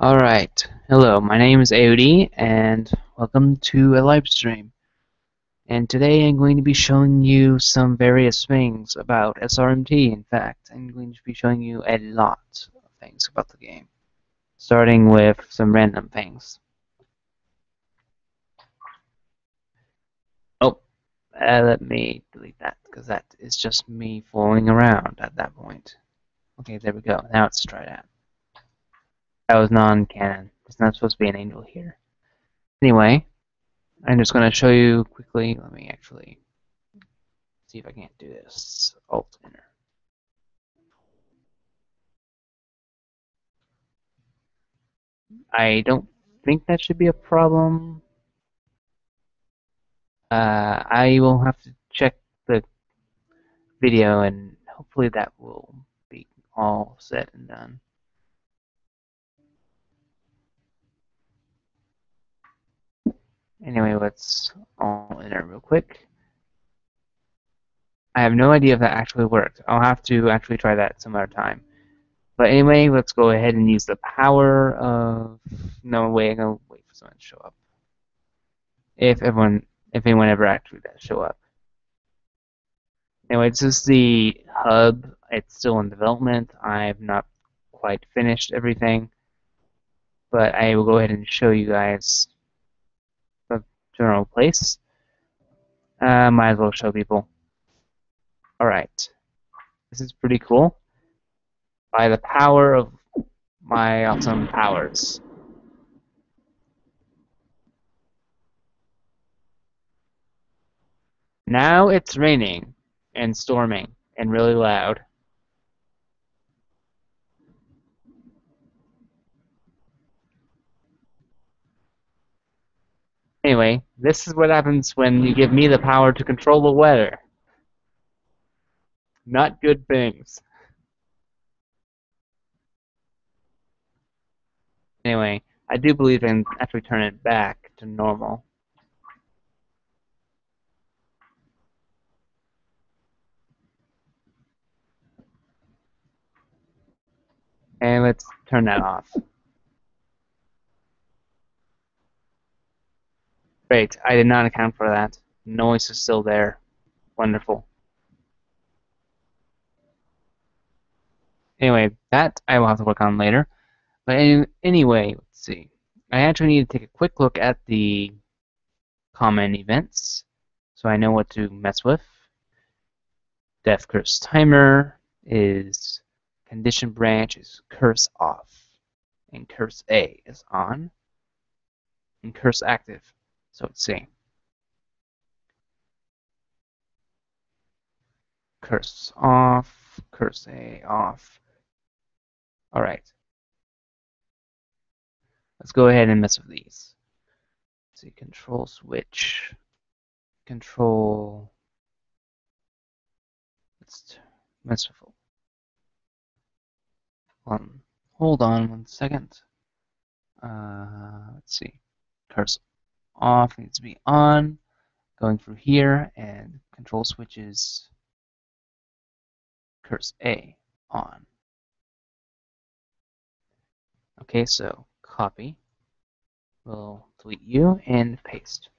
Alright, hello, my name is AoD, and welcome to a live stream. And today I'm going to be showing you some various things about SRMT. In fact, I'm going to be showing you a lot of things about the game, starting with some random things. Oh, let me delete that, because that is just me fooling around at that point. Okay, there we go. Now let's try that. That was non-canon. There's not supposed to be an angel here. Anyway, I'm just going to show you quickly. Let me actually see if I can't do this. Alt enter. I don't think that should be a problem. I will have to check the video and hopefully that will be all said and done. Anyway, let's alt enter real quick. I have no idea if that actually worked. I'll have to actually try that some other time. But anyway, let's go ahead and use the power of... No, wait, I'm going to wait for someone to show up. If anyone ever actually does show up. Anyway, this is the hub. It's still in development. I've not quite finished everything, but I will go ahead and show you guys the general place. Might as well show people. Alright. This is pretty cool. By the power of my awesome powers. Now it's raining and storming and really loud. Anyway, this is what happens when you give me the power to control the weather. Not good things. Anyway, I do believe I can actually turn it back to normal. And let's turn that off. Great, I did not account for that. Noise is still there. Wonderful. Anyway, that I will have to work on later. But anyway, let's see. I actually need to take a quick look at the common events so I know what to mess with. Death Curse Timer is Condition Branch is Curse off. And Curse A is on. And Curse active. So let's see. Curse off, Curse A off. Alright. Let's go ahead and mess with these. Let's see, control switch. Control. Let's mess with. Hold on 1 second. Let's see. Curse off needs to be on. Going through here and control switches. Curse A on. Okay, so copy. We'll delete you and paste.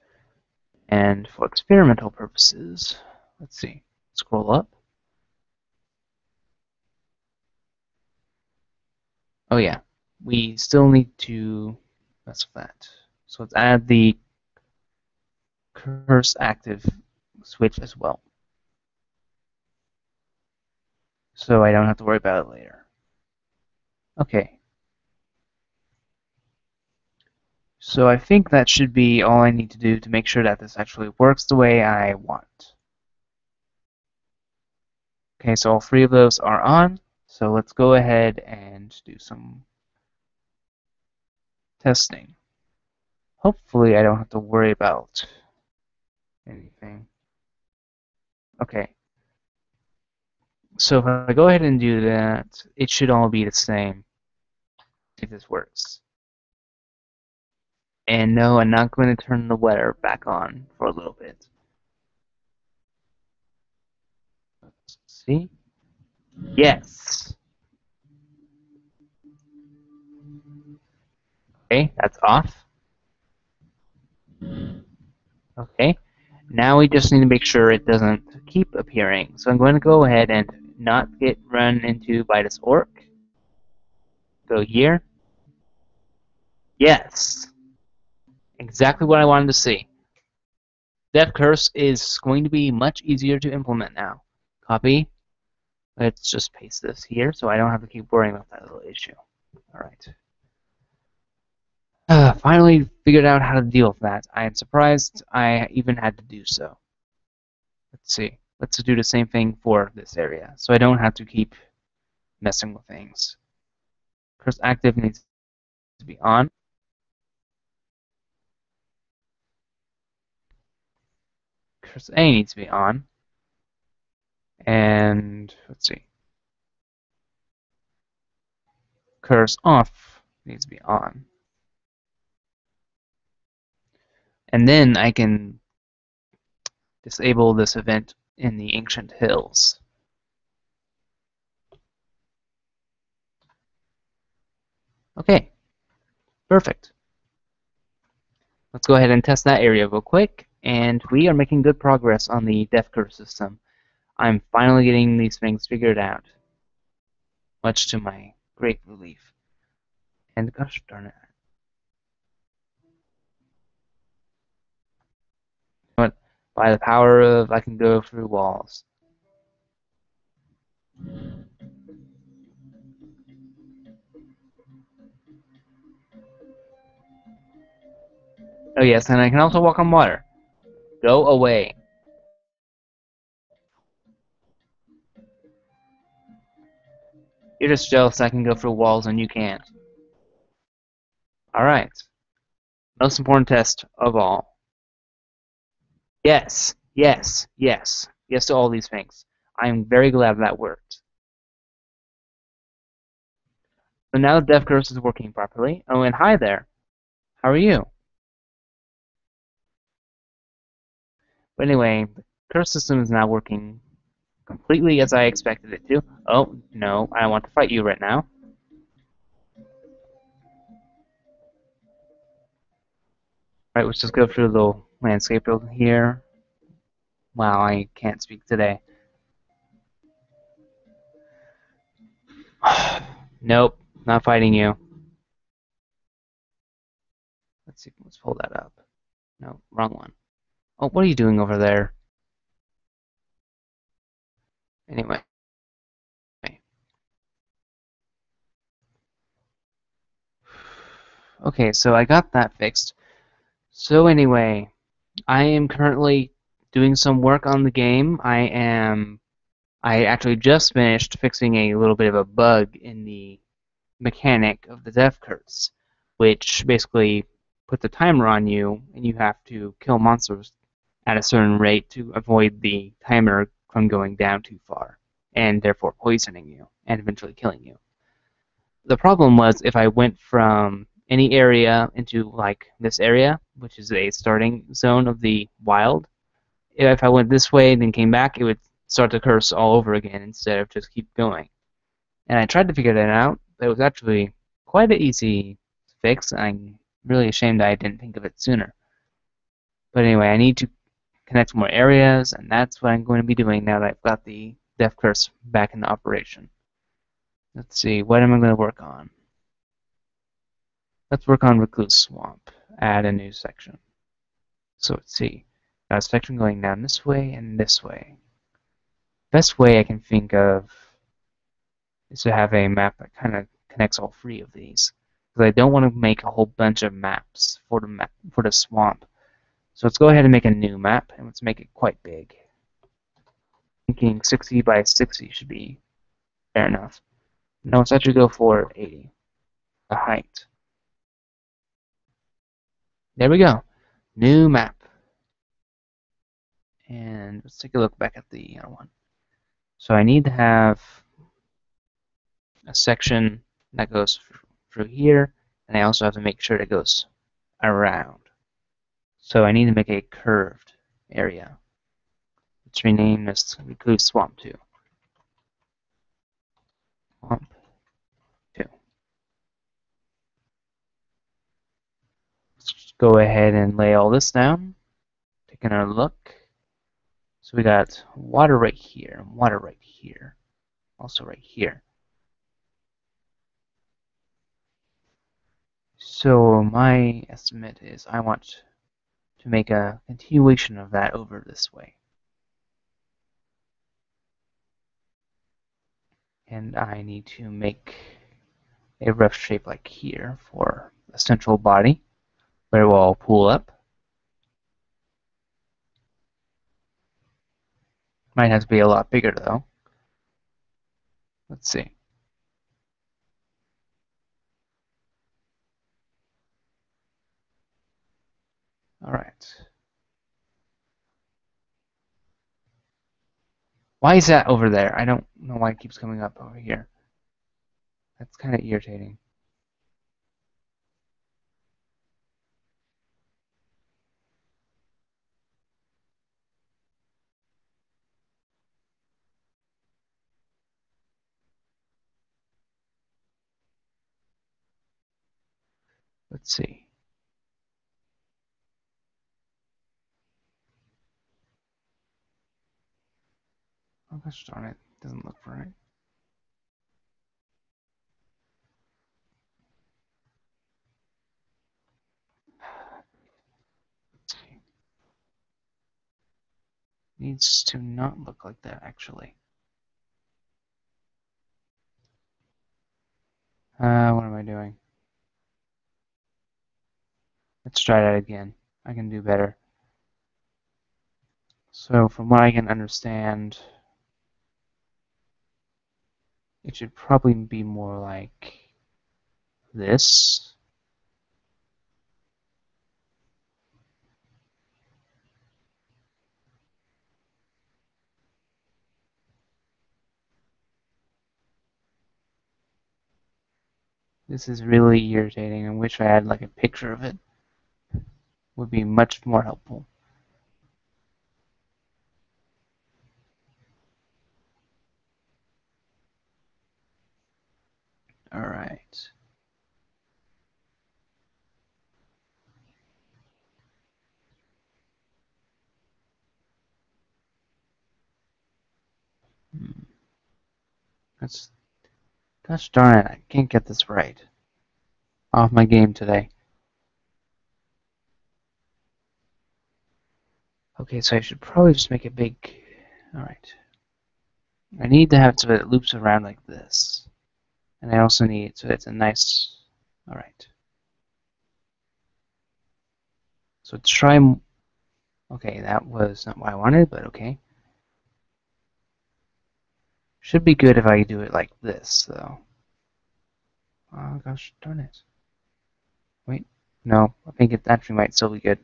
And for experimental purposes, let's see. Scroll up. Oh yeah, we still need to mess with that. So let's add the curse active switch as well. So I don't have to worry about it later. Okay. So I think that should be all I need to do to make sure that this actually works the way I want. Okay, so all three of those are on. So let's go ahead and do some testing. Hopefully I don't have to worry about anything. Okay. So if I go ahead and do that, it should all be the same if this works. And no, I'm not going to turn the weather back on for a little bit. Let's see. Yes. Okay, that's off. Okay, now we just need to make sure it doesn't keep appearing. So I'm going to go ahead and not get run into by this orc. Go here. Yes, exactly what I wanted to see. Death Curse is going to be much easier to implement now. Copy. Let's just paste this here so I don't have to keep worrying about that little issue. Alright. Finally figured out how to deal with that. I am surprised I even had to do so. Let's see. Let's do the same thing for this area so I don't have to keep messing with things. Curse active needs to be on. Curse A needs to be on. And let's see. Curse off needs to be on. And then I can disable this event in the Ancient Hills. Okay, perfect. Let's go ahead and test that area real quick, and we are making good progress on the Death Curse system. I'm finally getting these things figured out, much to my great relief. And gosh darn it. But by the power of I can go through walls. Oh yes, and I can also walk on water. Go away. You're just jealous I can go through walls and you can't. Alright. Most important test of all. Yes, yes, yes. Yes to all these things. I'm very glad that worked. So now the Death Curse is working properly. Oh, and hi there. How are you? But anyway, the curse system is now working completely as I expected it to. Oh, no, I want to fight you right now. Right, let's just go through the little landscape over here. Wow, I can't speak today. Nope, not fighting you. Let's see, let's pull that up. No, wrong one. Oh, what are you doing over there? Anyway. Okay, so I got that fixed. So anyway, I am currently doing some work on the game. I actually just finished fixing a little bit of a bug in the mechanic of the Death Curse, which basically puts a timer on you, and you have to kill monsters at a certain rate to avoid the timer from going down too far, and therefore poisoning you, and eventually killing you. The problem was if I went from any area into like this area, which is a starting zone of the wild, if I went this way and then came back, it would start the curse all over again instead of just keep going. And I tried to figure that out, but it was actually quite an easy fix. I'm really ashamed I didn't think of it sooner. But anyway, I need to connect more areas, and that's what I'm going to be doing now that I've got the Death Curse back in operation. Let's see, what am I going to work on? Let's work on Recluse Swamp. Add a new section. So let's see. Got a section going down this way and this way. Best way I can think of is to have a map that kind of connects all three of these. Because I don't want to make a whole bunch of maps for the swamp. So let's go ahead and make a new map, and let's make it quite big. Thinking 60 by 60 should be fair enough. No, let's actually go for 80. The height. There we go. New map. And let's take a look back at the other one. So I need to have a section that goes through here, and I also have to make sure it goes around. So I need to make a curved area. Let's rename this Recluse Swamp 2. Swamp 2. go ahead and lay all this down. Take another look. So we got water right here, and water right here, also right here. So my estimate is I want to make a continuation of that over this way. And I need to make a rough shape like here for a central body where it will all pool up. Might have to be a lot bigger though. Let's see. Alright. Why is that over there? I don't know why it keeps coming up over here. That's kind of irritating. Let's see. Oh gosh darn it. Doesn't look right. Let's see. Needs to not look like that actually. What am I doing? Let's try that again. I can do better. So from what I can understand, it should probably be more like this. This is really irritating. I wish I had like a picture of it. Would be much more helpful. Alright. That's, gosh darn it, I can't get this right. Off my game today. Okay, so I should probably just make it big. Alright. I need to have it so that it loops around like this. And I also need so that it's a nice... Alright. So try... Okay, that was not what I wanted, but okay. Should be good if I do it like this, though. Oh gosh darn it. Wait, no, I think it actually might still be good.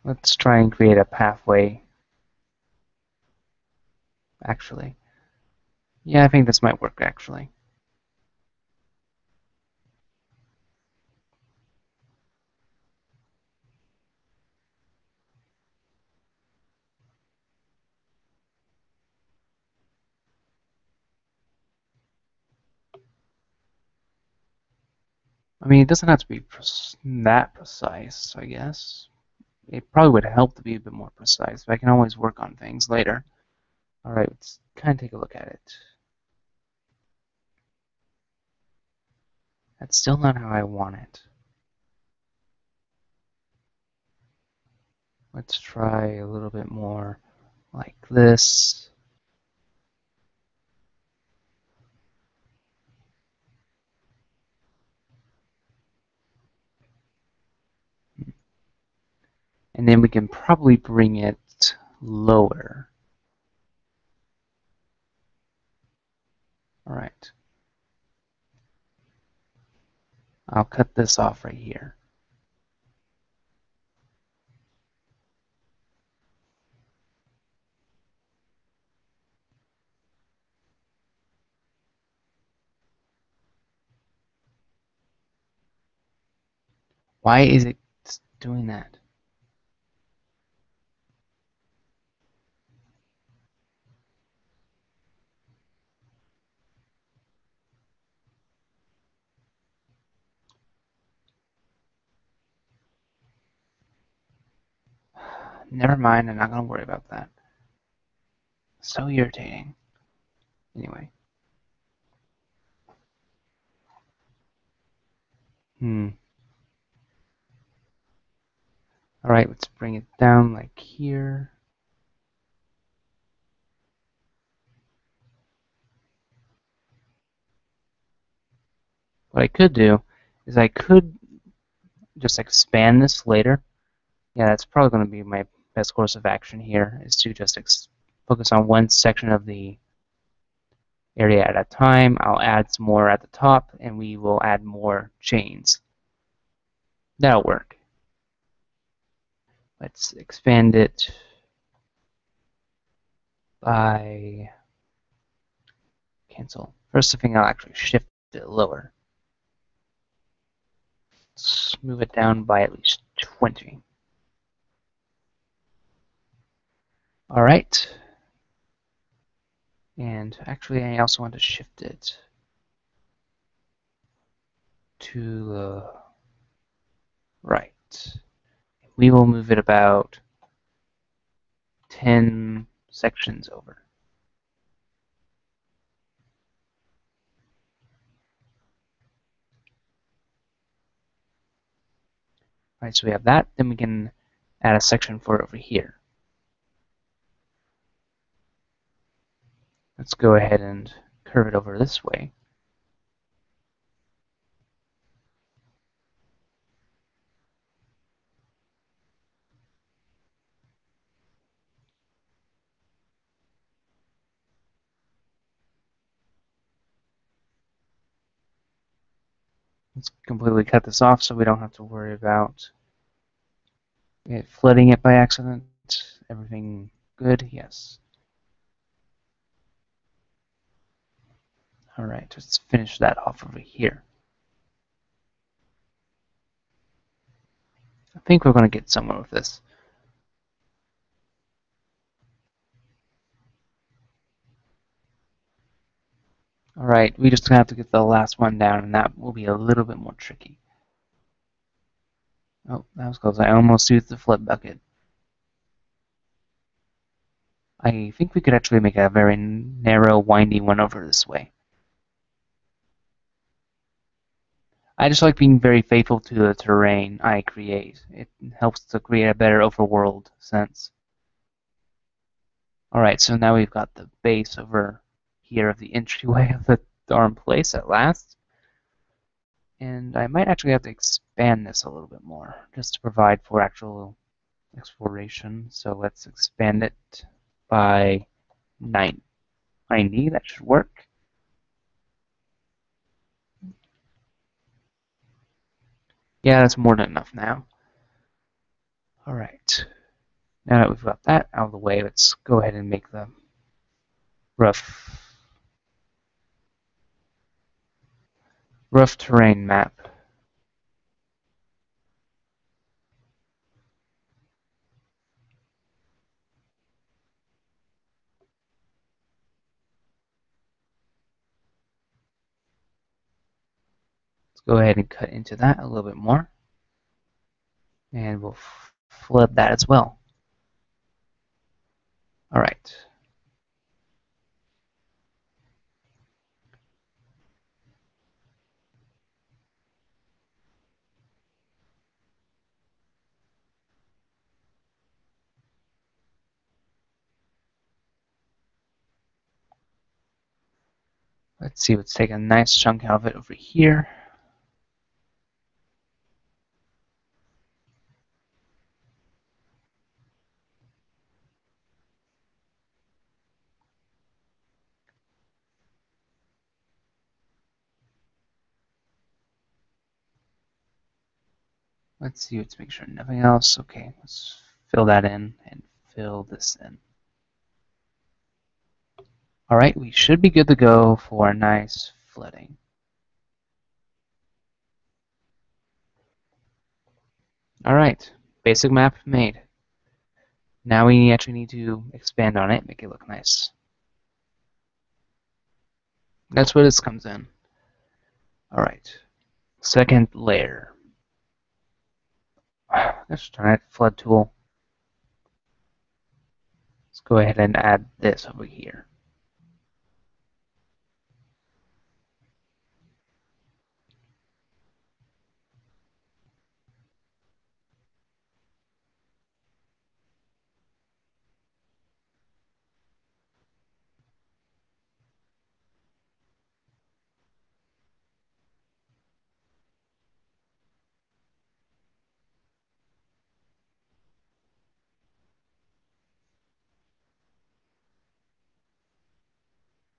Let's try and create a pathway, actually. Yeah, I think this might work, actually. I mean, it doesn't have to be that precise, I guess. It probably would help to be a bit more precise, but I can always work on things later. Alright, let's kind of take a look at it. That's still not how I want it. Let's try a little bit more like this. And then we can probably bring it lower. Alright. I'll cut this off right here. Why is it doing that? Never mind, I'm not going to worry about that. So irritating. Anyway. Alright, let's bring it down like here. What I could do is I could just expand this later. Yeah, that's probably going to be my best course of action here, is to just focus on one section of the area at a time. I'll add some more at the top, and we will add more chains. That'll work. Let's expand it by cancel. First thing, I'll actually shift it lower. Let's move it down by at least 20. All right. And actually, I also want to shift it to the right. We will move it about 10 sections over. All right, so we have that. Then we can add a section for it over here. Let's go ahead and curve it over this way. Let's completely cut this off so we don't have to worry about it flooding it by accident. Everything good? Yes. All right, let's finish that off over here. I think we're going to get somewhere with this. All right, we just have to get the last one down, and that will be a little bit more tricky. Oh, that was close. I almost used the flip bucket. I think we could actually make a very narrow, windy one over this way. I just like being very faithful to the terrain I create. It helps to create a better overworld sense. Alright, so now we've got the base over here of the entryway of the darn place at last. And I might actually have to expand this a little bit more, just to provide for actual exploration. So let's expand it by 90. That should work. Yeah, that's more than enough now. Alright. Now that we've got that out of the way, let's go ahead and make the rough terrain map. Let's go ahead and cut into that a little bit more. And we'll flood that as well. Alright. Let's see, let's take a nice chunk out of it over here. Let's see, let's make sure nothing else. Okay, let's fill that in and fill this in. Alright, we should be good to go for a nice flooding. Alright, basic map made. Now we actually need to expand on it, make it look nice. That's where this comes in. Alright, second layer. Let's try it, flood tool. go ahead and add this over here.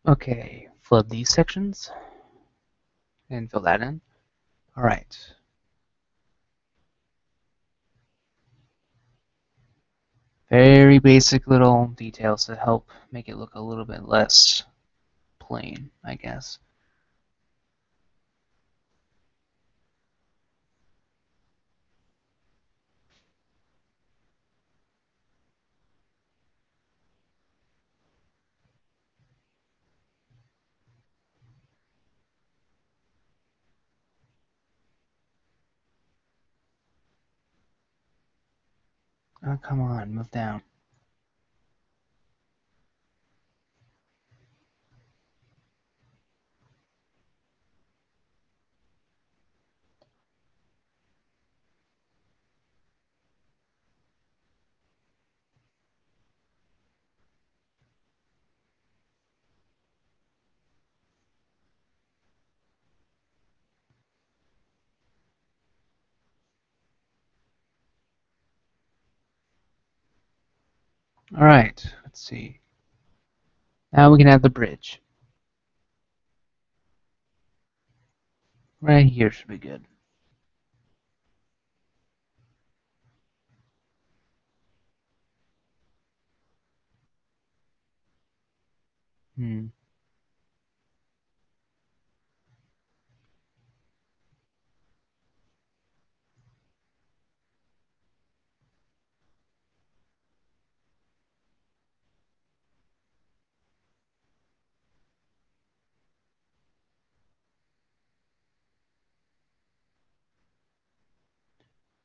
Okay, flood these sections and fill that in. All right. Very basic little details to help make it look a little bit less plain, I guess. Oh, come on, move down. All right, let's see. Now we can add the bridge. Right here should be good. Hmm.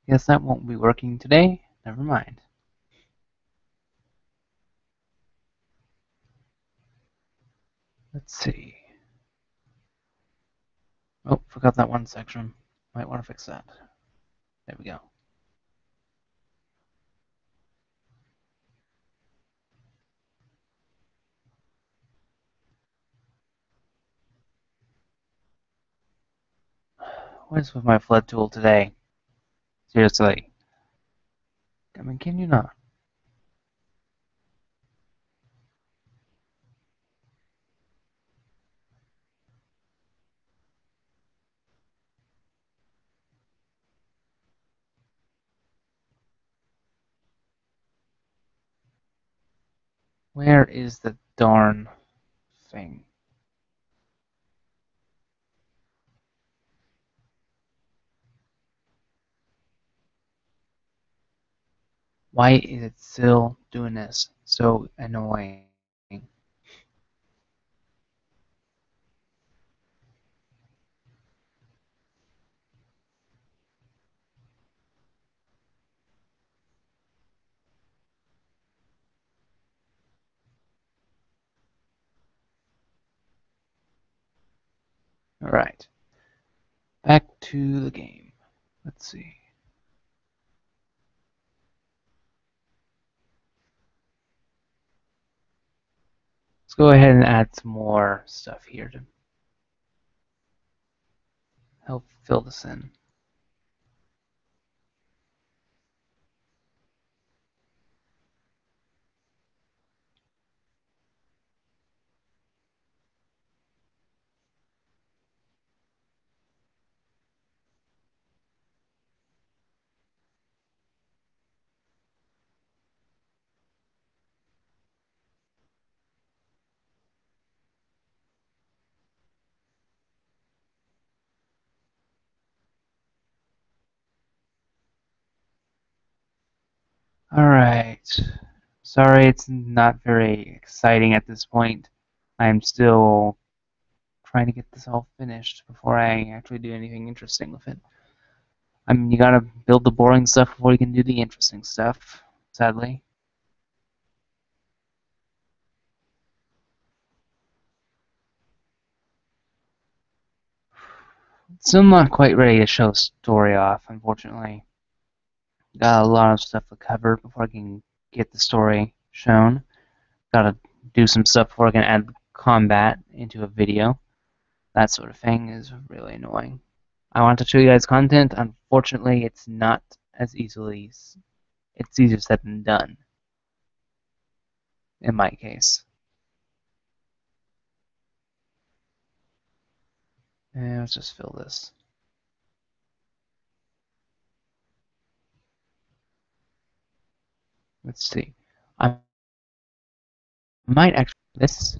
Guess that won't be working today. Never mind. Let's see. Oh, forgot that one section. Might want to fix that. There we go. What is with my flood tool today? Seriously. I mean, can you not? Where is the darn thing? Why is it still doing this? So annoying. Alright. Back to the game. Let's see. Let's go ahead and add some more stuff here to help fill this in. Alright. Sorry it's not very exciting at this point. I'm still trying to get this all finished before I actually do anything interesting with it. I mean, you gotta build the boring stuff before you can do the interesting stuff, sadly. Still not quite ready to show story off, unfortunately. Got a lot of stuff to cover before I can get the story shown. Gotta do some stuff before I can add combat into a video. That sort of thing is really annoying. I want to show you guys content. Unfortunately, it's not as easily. It's easier said than done, in my case. And let's just fill this. Let's see. I might actually this.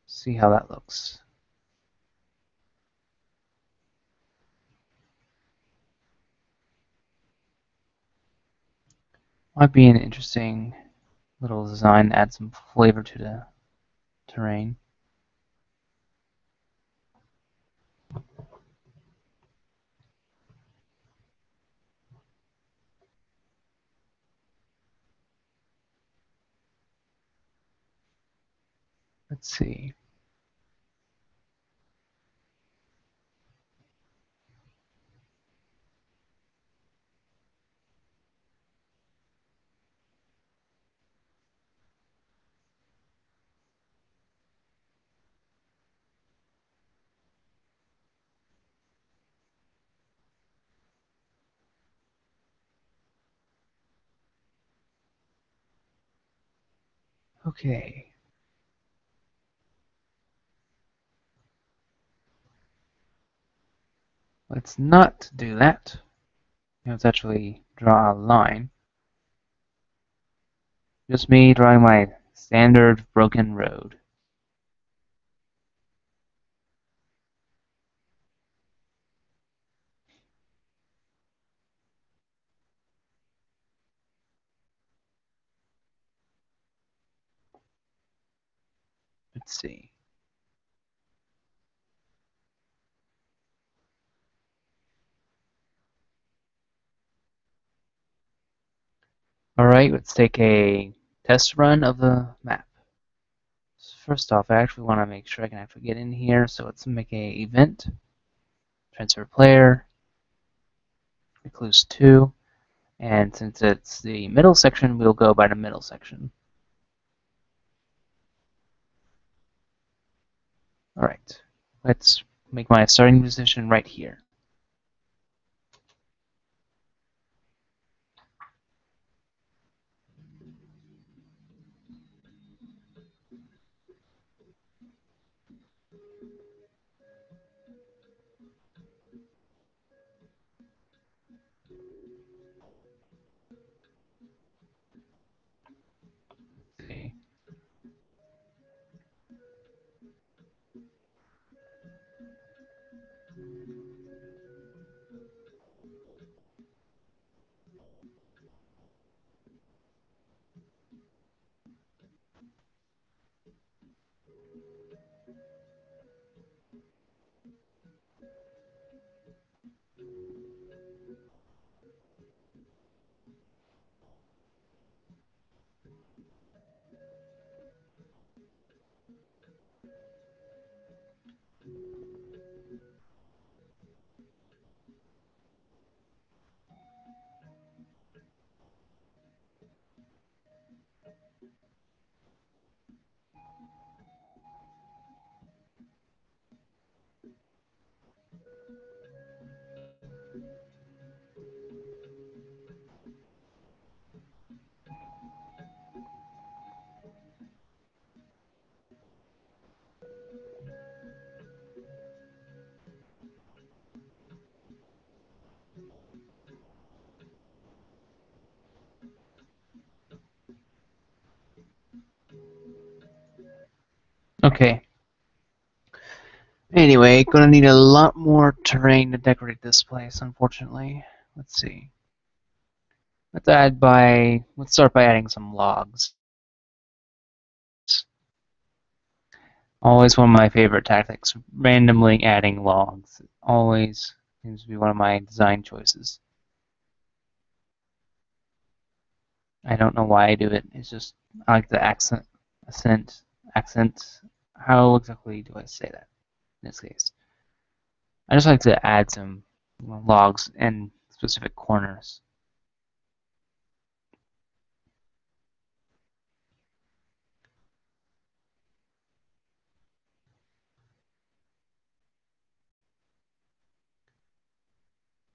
See how that looks. Might be an interesting little design to add some flavor to the terrain. Let's see. Okay. Let's not do that. Let's actually draw a line. Just me drawing my standard broken road. Let's see. Alright, let's take a test run of the map. So first off, I actually want to make sure I can actually get in here, so let's make a event, transfer player, recluse 2, and since it's the middle section, we'll go by the middle section. Alright, let's make my starting position right here. See. Okay. Anyway, gonna need a lot more terrain to decorate this place, unfortunately. Let's see. Let's start by adding some logs. Always one of my favorite tactics, randomly adding logs. Always seems to be one of my design choices. I don't know why I do it. It's just, I like the accent. How exactly do I say that in this case? I just like to add some logs in specific corners.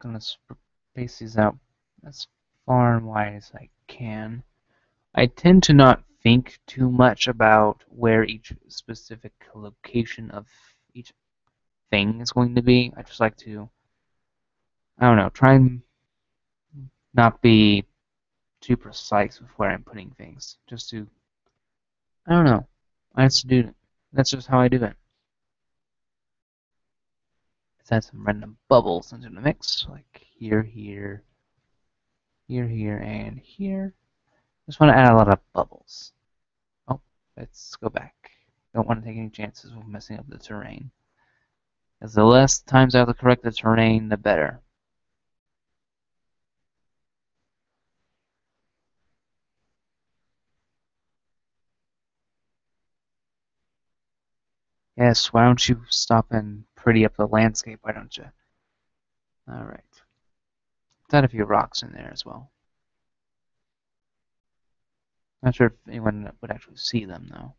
I'm gonna space these out as far and wide as I can. I tend to not think too much about where each specific location of each thing is going to be. I just like to, I don't know, try and not be too precise with where I'm putting things. Just to, I don't know. I just do it. That's just how I do it. Let's add some random bubbles into the mix, like here, here, here, here, and here. Just want to add a lot of bubbles. Oh, let's go back. Don't want to take any chances of messing up the terrain. Because the less times I have to correct the terrain, the better. Yes, why don't you stop and pretty up the landscape, why don't you? Alright. Let's add a few rocks in there as well. Not sure if anyone would actually see them, though.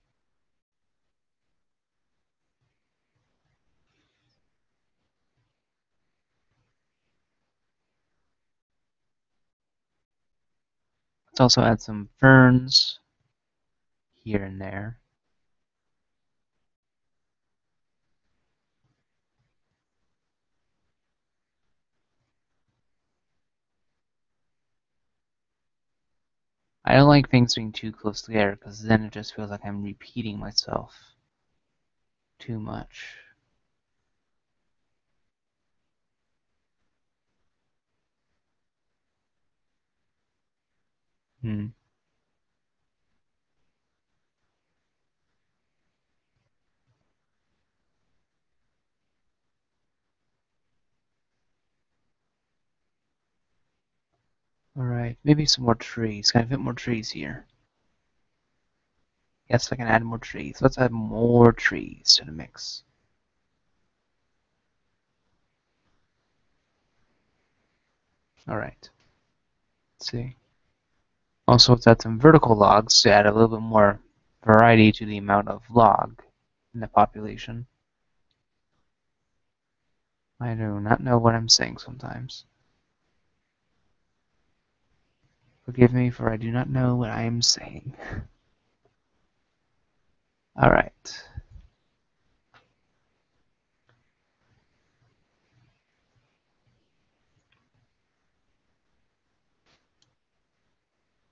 Let's also add some ferns here and there. I don't like things being too close together, because then it just feels like I'm repeating myself too much. Hmm. Alright, maybe some more trees. Can I fit more trees here? Yes, I can add more trees. Let's add more trees to the mix. Alright, let's see. Also, let's add some vertical logs to add a little bit more variety to the amount of log in the population. I do not know what I'm saying sometimes. Forgive me, for I do not know what I am saying. Alright.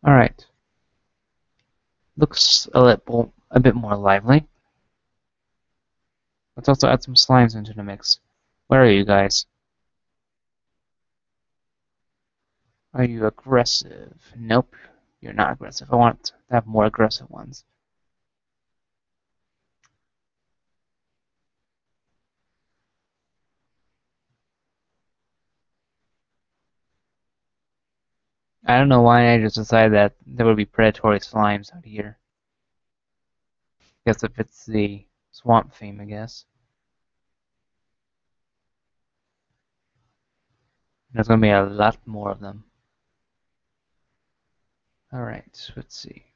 Alright. Looks a bit more lively. Let's also add some slimes into the mix. Where are you guys? Are you aggressive? Nope, you're not aggressive. I want to have more aggressive ones. I don't know why I just decided that there would be predatory slimes out here. Guess if it's the swamp theme, I guess. There's gonna be a lot more of them. Alright, let's see.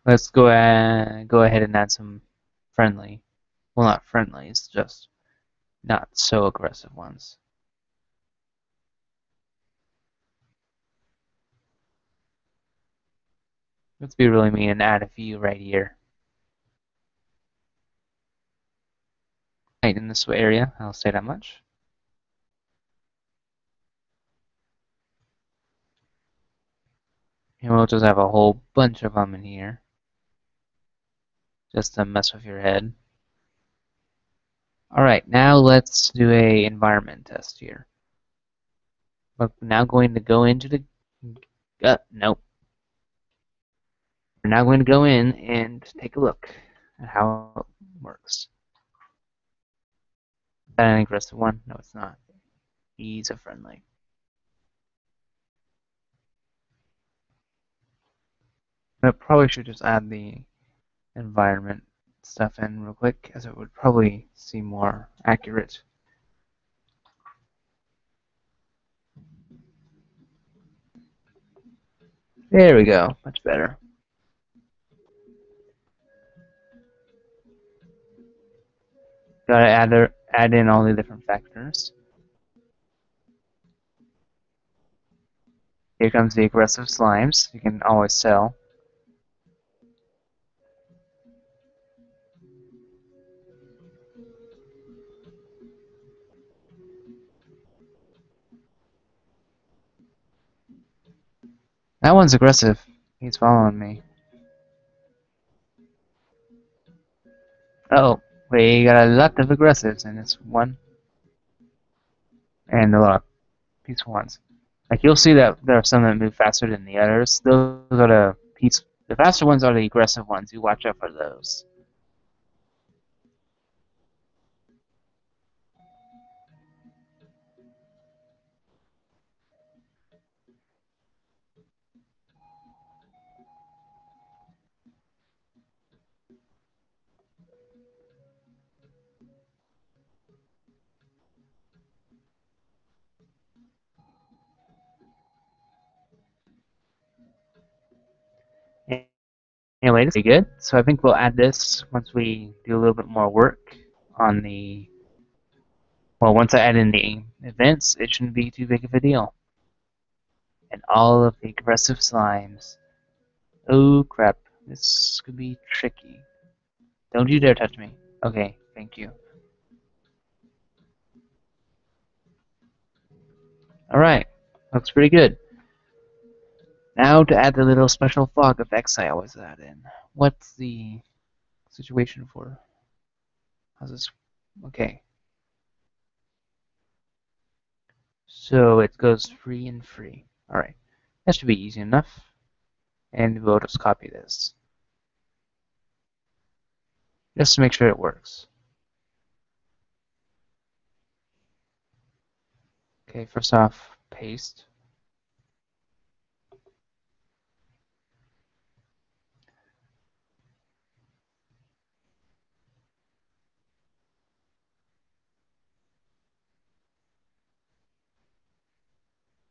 Let's go ahead and add some friendly. Well, not friendly, it's just not so aggressive ones. Let's be really mean and add a few right here. Right in this area, I'll say that much. And we'll just have a whole bunch of them in here. Just to mess with your head. Alright, now let's do a environment test here. We're now going to go into the... nope. We're now going to go in and take a look at how it works. Is that an aggressive one? No, it's not. He's a friendly. I probably should just add the environment stuff in real quick, as it would probably seem more accurate. There we go, much better. Gotta add in all the different factors. Here comes the aggressive slimes. You can always tell. That one's aggressive. He's following me. Uh oh, we got a lot of aggressives in this one, and a lot of peaceful ones. Like you'll see that there are some that move faster than the others. Those are the faster ones are the aggressive ones. You watch out for those. Anyway, this is pretty good. So I think we'll add this once we do a little bit more work on the. Well, once I add in the events, it shouldn't be too big of a deal. And all of the aggressive slimes. Oh crap, this could be tricky. Don't you dare touch me. Okay, thank you. Alright, looks pretty good. Now to add the little special fog effects I always add in. What's the situation for? How's this? Okay. So it goes free and free. Alright, that should be easy enough. And we'll just copy this. Just to make sure it works. Okay, first off, paste.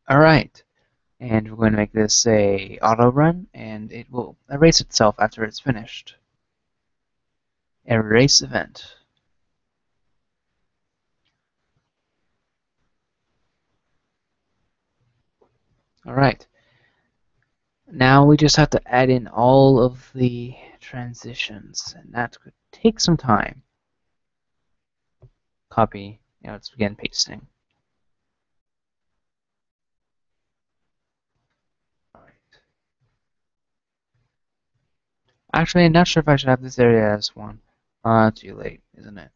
Alright, and we're going to make this a auto run, and it will erase itself after it's finished. Erase event. Alright, now we just have to add in all of the transitions, and that could take some time. Copy, let's begin pasting. Actually, I'm not sure if I should have this area as one. Too late, isn't it?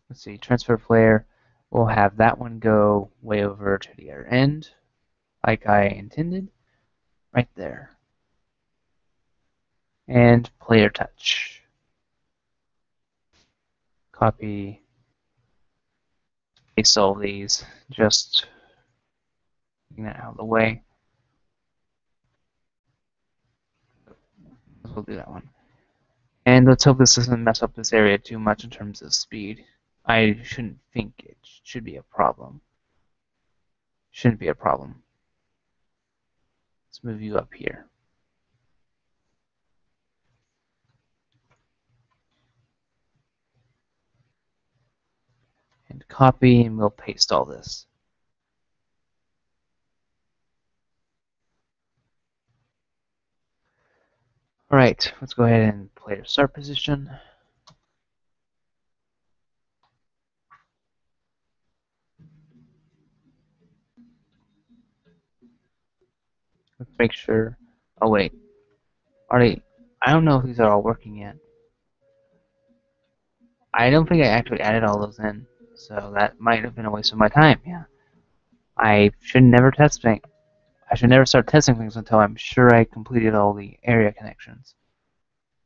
Let's see, transfer player. We'll have that one go way over to the other end, like I intended, right there. And player touch. Copy, paste all these, just getting that out of the way. We'll do that one. And let's hope this doesn't mess up this area too much in terms of speed. I shouldn't think it should be a problem. Shouldn't be a problem. Let's move you up here. And copy, and we'll paste all this. Alright, let's go ahead and play the start position. Let's make sure. Oh wait, I don't know if these are all working yet. I don't think I actually added all those in, so that might have been a waste of my time. Yeah, I should never test things. I should never start testing things until I'm sure I completed all the area connections.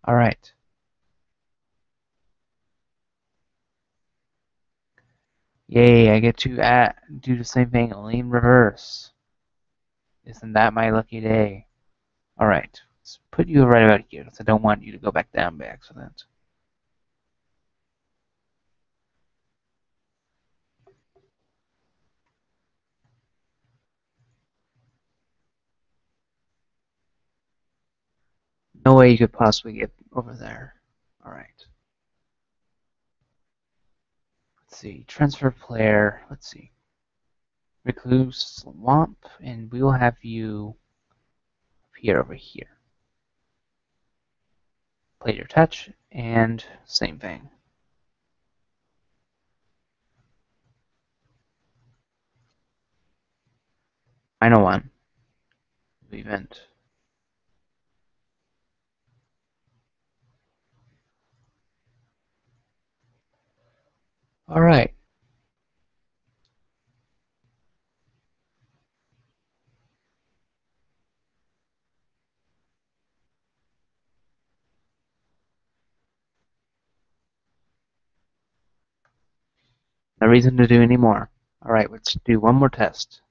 All right. Yay! I get to do the same thing only in reverse. Isn't that my lucky day? All right. Let's put you right about here, because I don't want you to go back down by accident. No way you could possibly get over there. Alright. Let's see. Transfer player. Let's see. Recluse Swamp, and we will have you appear over here. Play your touch, and same thing. Final one. Event. Alright. No reason to do any more. Alright, let's do one more test.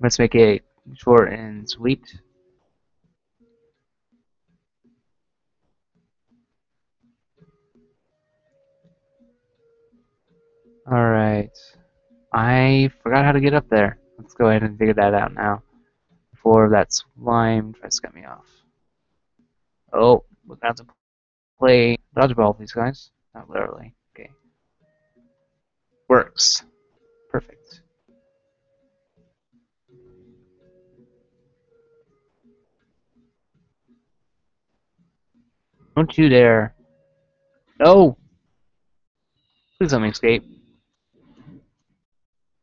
Let's make it short and sweet. Alright. I forgot how to get up there. Let's go ahead and figure that out now. Before that slime tries to cut me off. Oh, we're going to have to play dodgeball with these guys. Not literally. Okay. Works. Perfect. Don't you dare. No! Please let me escape.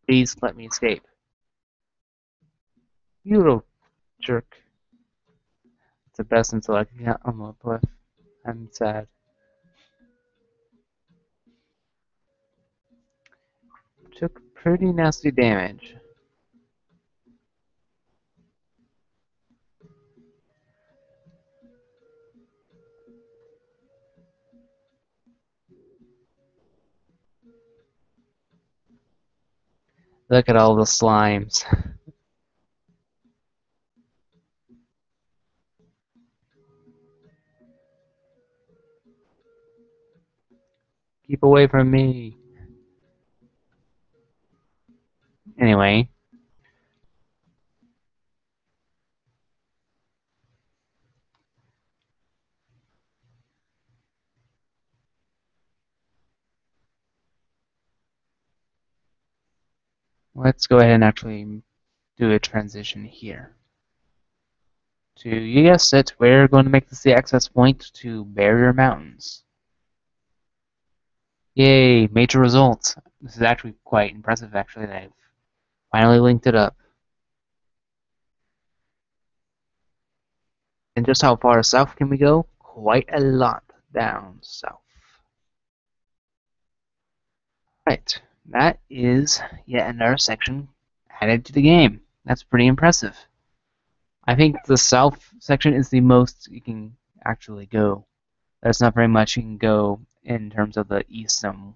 Please let me escape. You little jerk. It's the best until I can get on the cliff. I'm sad. Took pretty nasty damage. Look at all the slimes. Keep away from me. Anyway, let's go ahead and actually do a transition here. You guessed it, we're going to make this the access point to Barrier Mountains. Yay, major results. This is actually quite impressive, actually, that I've finally linked it up. And just how far south can we go? Quite a lot down south. Right, that is yet another section added to the game. That's pretty impressive. I think the south section is the most you can actually go. There's not very much you can go in terms of the east and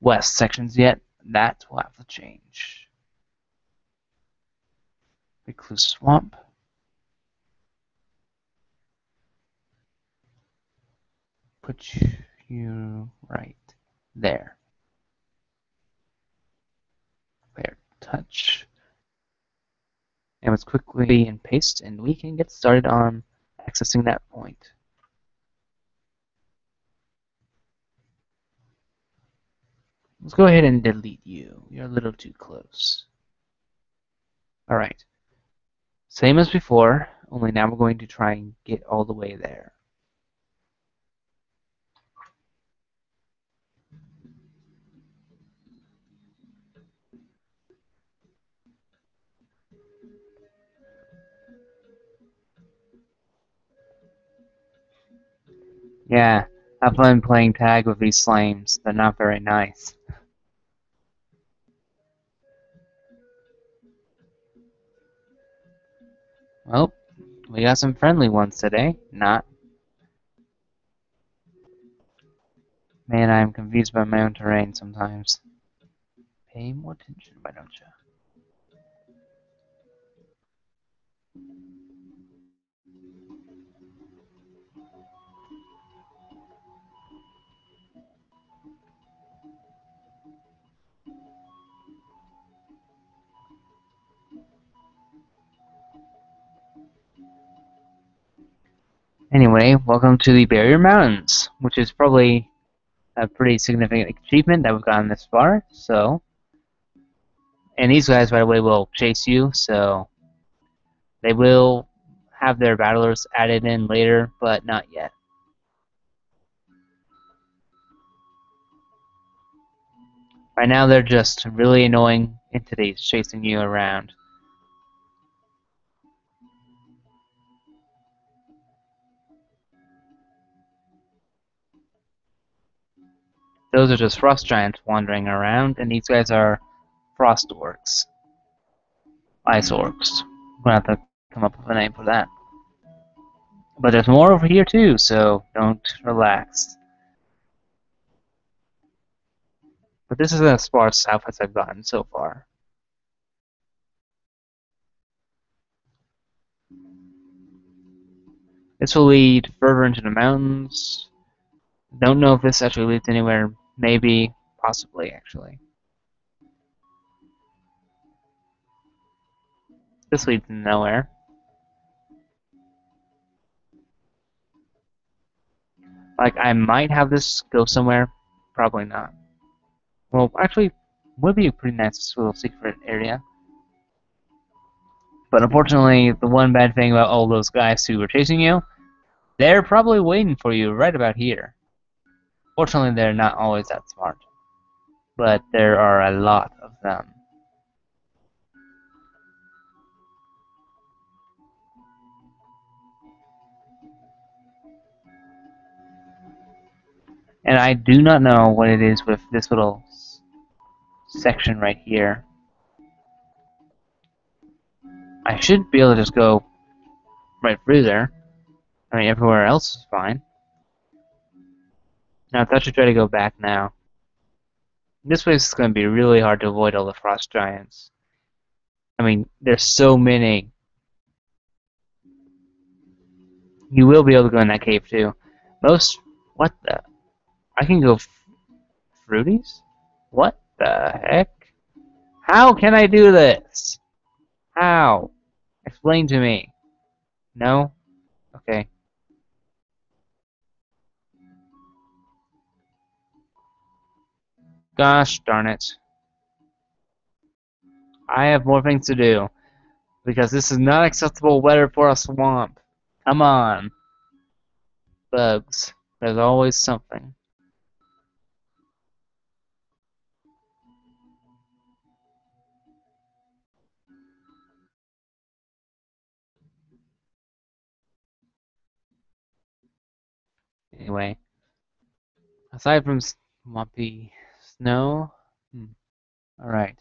west sections yet. That will have to change. Recluse Swamp. Put you right there. There. Touch. And let's quickly and paste, and we can get started on accessing that point. Let's go ahead and delete you. You're a little too close. Alright. Same as before, only now we're going to try and get all the way there. Yeah, have fun playing tag with these slimes. They're not very nice. Well, we got some friendly ones today. Not Man, I'm confused by my own terrain sometimes. Pay more attention, why don't you? Anyway, welcome to the Barrier Mountains, which is probably a pretty significant achievement that we've gotten this far. So, and these guys, by the way, will chase you, so they will have their battlers added in later, but not yet. Right now, they're just really annoying entities chasing you around. Those are just frost giants wandering around, and these guys are frost orcs. Ice orcs. We'll have to come up with a name for that. But there's more over here too, so don't relax. But this is as far south as I've gotten so far. This will lead further into the mountains. Don't know if this actually leads anywhere. Maybe, possibly, actually. This leads nowhere. Like, I might have this go somewhere. Probably not. Well, actually, would be a pretty nice little secret area. But unfortunately, the one bad thing about all those guys who were chasing you, they're probably waiting for you right about here. Fortunately, they're not always that smart. But there are a lot of them. And I do not know what it is with this little section right here. I should be able to just go right through there. I mean, everywhere else is fine. Now, I thought you try to go back now. This place is going to be really hard to avoid all the frost giants. I mean, there's so many. You will be able to go in that cave too. Most. What the? I can go fruities? What the heck? How can I do this? How? Explain to me. No? Okay. Gosh darn it. I have more things to do. Because this is not acceptable weather for a swamp. Come on. Bugs. There's always something. Anyway. Aside from swampy snow. Alright.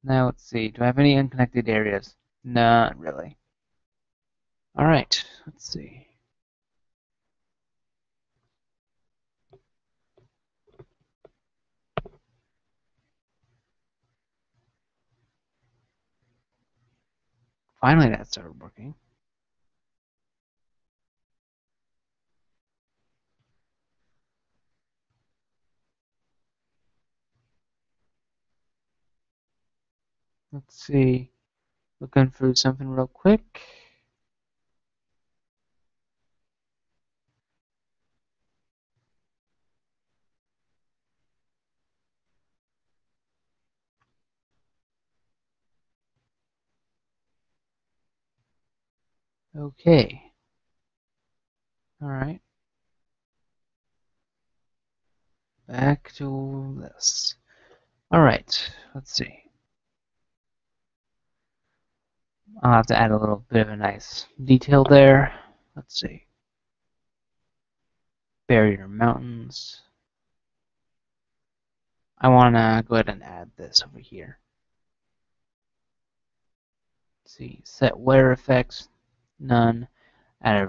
Now let's see. Do I have any unconnected areas? Not really. Alright. Let's see. Finally that started working. Let's see. Looking through something real quick. Okay. Alright. Back to this. Alright. Let's see. I'll have to add a little bit of a nice detail there. Let's see. Barrier mountains. I want to go ahead and add this over here. Let's see. Set weather effects. None. Add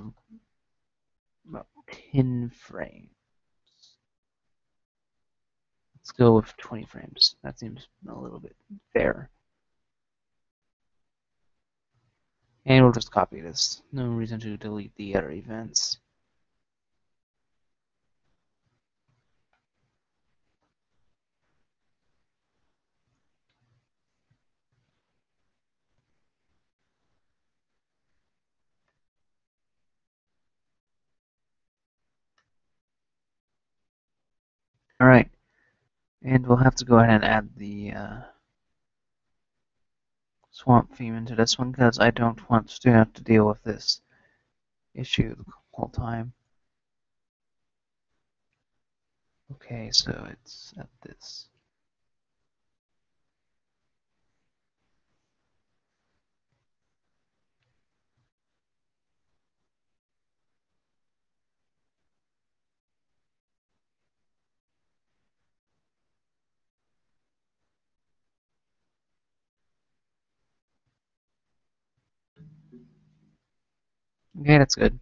a pin frame. Let's go with 20 frames. That seems a little bit fair. And we'll just copy this. No reason to delete the other events. Alright, and we'll have to go ahead and add the swamp theme into this one because I don't want to have to deal with this issue the whole time. Okay, so it's at this. Okay, that's good.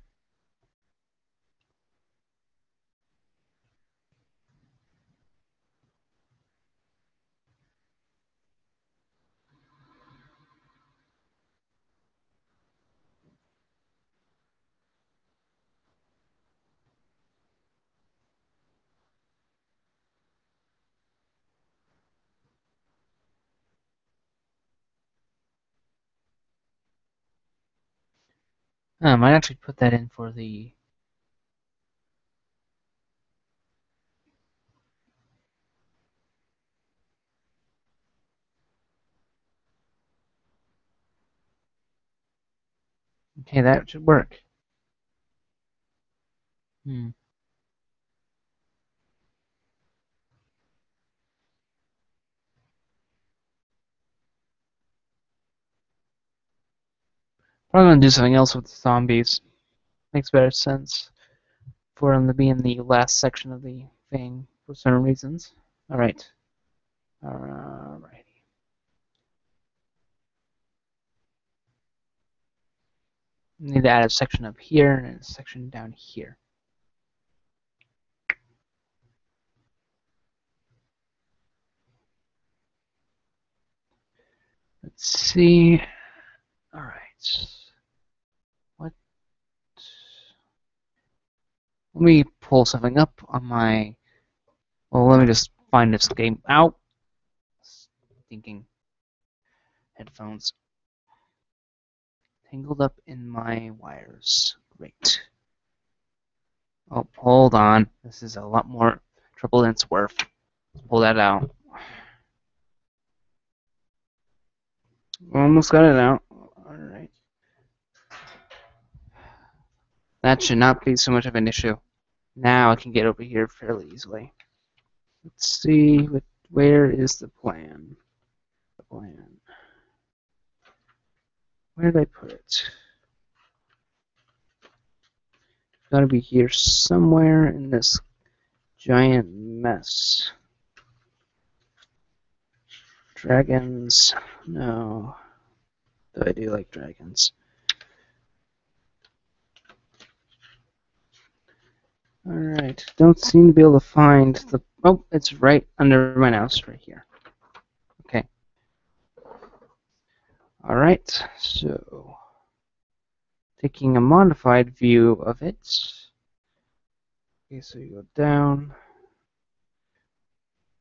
I might actually put that in for the... Okay, that should work. Hmm. Probably gonna do something else with the zombies. Makes better sense for them to be in the last section of the thing for certain reasons. Alright. Alrighty. Need to add a section up here and a section down here. Let's see. Alright. What? Let me pull something up on my... Well, let me just find this game out. Thinking headphones. Tangled up in my wires. Great. Oh, hold on. This is a lot more trouble than it's worth. Let's pull that out. Almost got it out. Alright. That should not be so much of an issue. Now I can get over here fairly easily. Let's see, where is the plan? The plan. Where did I put it? It's gotta be here somewhere in this giant mess. Dragons. No. Though I do like dragons. Alright. Don't seem to be able to find the... Oh, it's right under my mouse right here. Okay. Alright, so... taking a modified view of it. Okay, so you go down.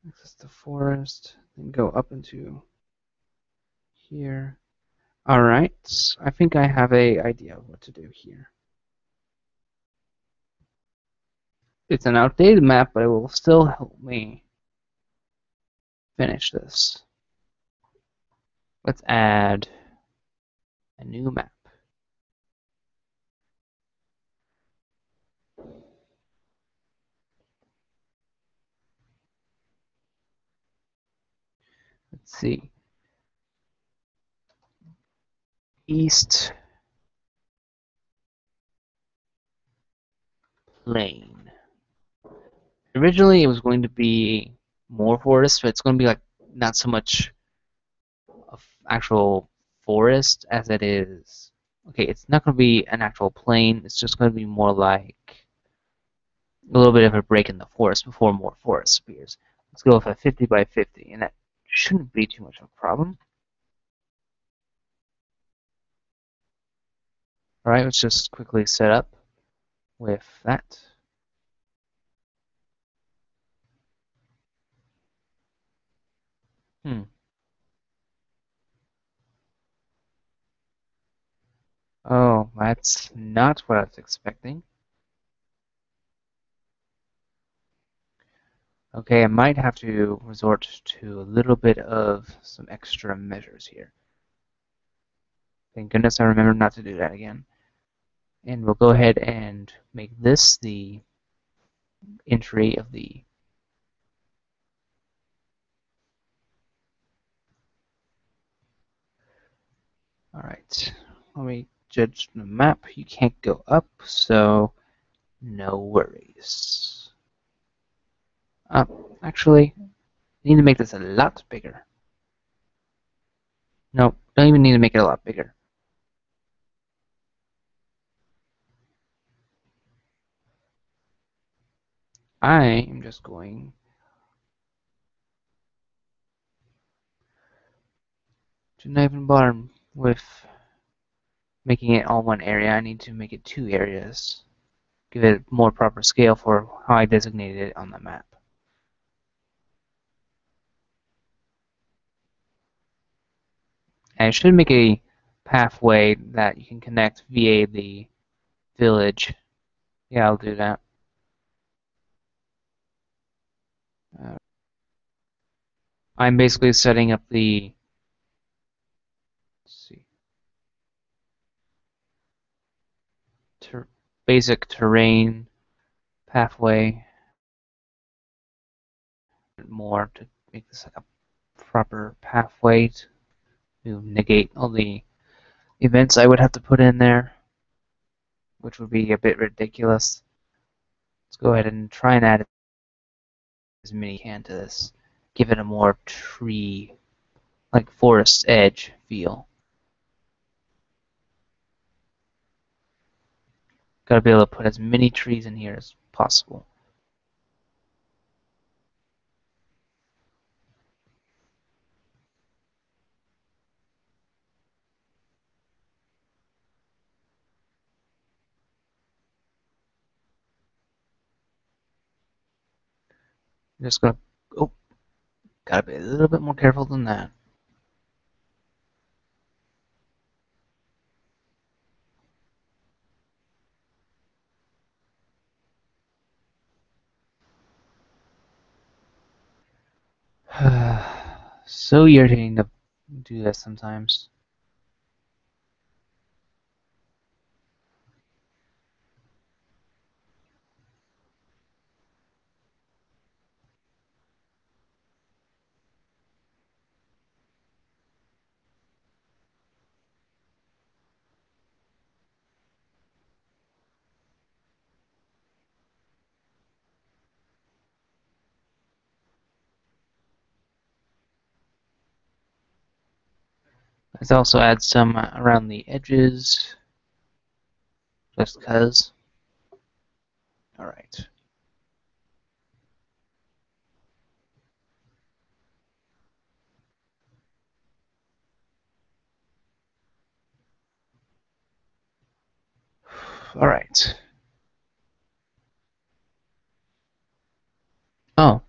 Access the forest. Then go up into here. Alright, I think I have an idea of what to do here. It's an outdated map, but it will still help me finish this. Let's add a new map. Let's see. East Plain. Originally, it was going to be more forest, but it's going to be like not so much of actual forest as it is. Okay, it's not going to be an actual plain. It's just going to be more like a little bit of a break in the forest before more forest appears. Let's go with a 50 by 50, and that shouldn't be too much of a problem. All right, let's just quickly set up with that. Oh, that's not what I was expecting. Okay, I might have to resort to a little bit of some extra measures here. Thank goodness I remembered not to do that again. And we'll go ahead and make this the entry of the... Alright, let me judge the map. You can't go up, so no worries. Actually, I need to make this a lot bigger. No, don't even need to make it a lot bigger. I am just going to not even bother with making it all one area. I need to make it two areas. Give it a more proper scale for how I designated it on the map. And I should make a pathway that you can connect via the village. Yeah, I'll do that. I'm basically setting up the, let's see, basic terrain pathway more to make this like a proper pathway to negate all the events I would have to put in there, which would be a bit ridiculous. Let's go ahead and try and add as many as you can to this. Give it a more tree, like forest edge feel. Gotta be able to put as many trees in here as possible. I'm just gonna, oh, gotta be a little bit more careful than that. So irritating to do this sometimes. Let's also add some around the edges, just cause. Alright. Alright. Oh,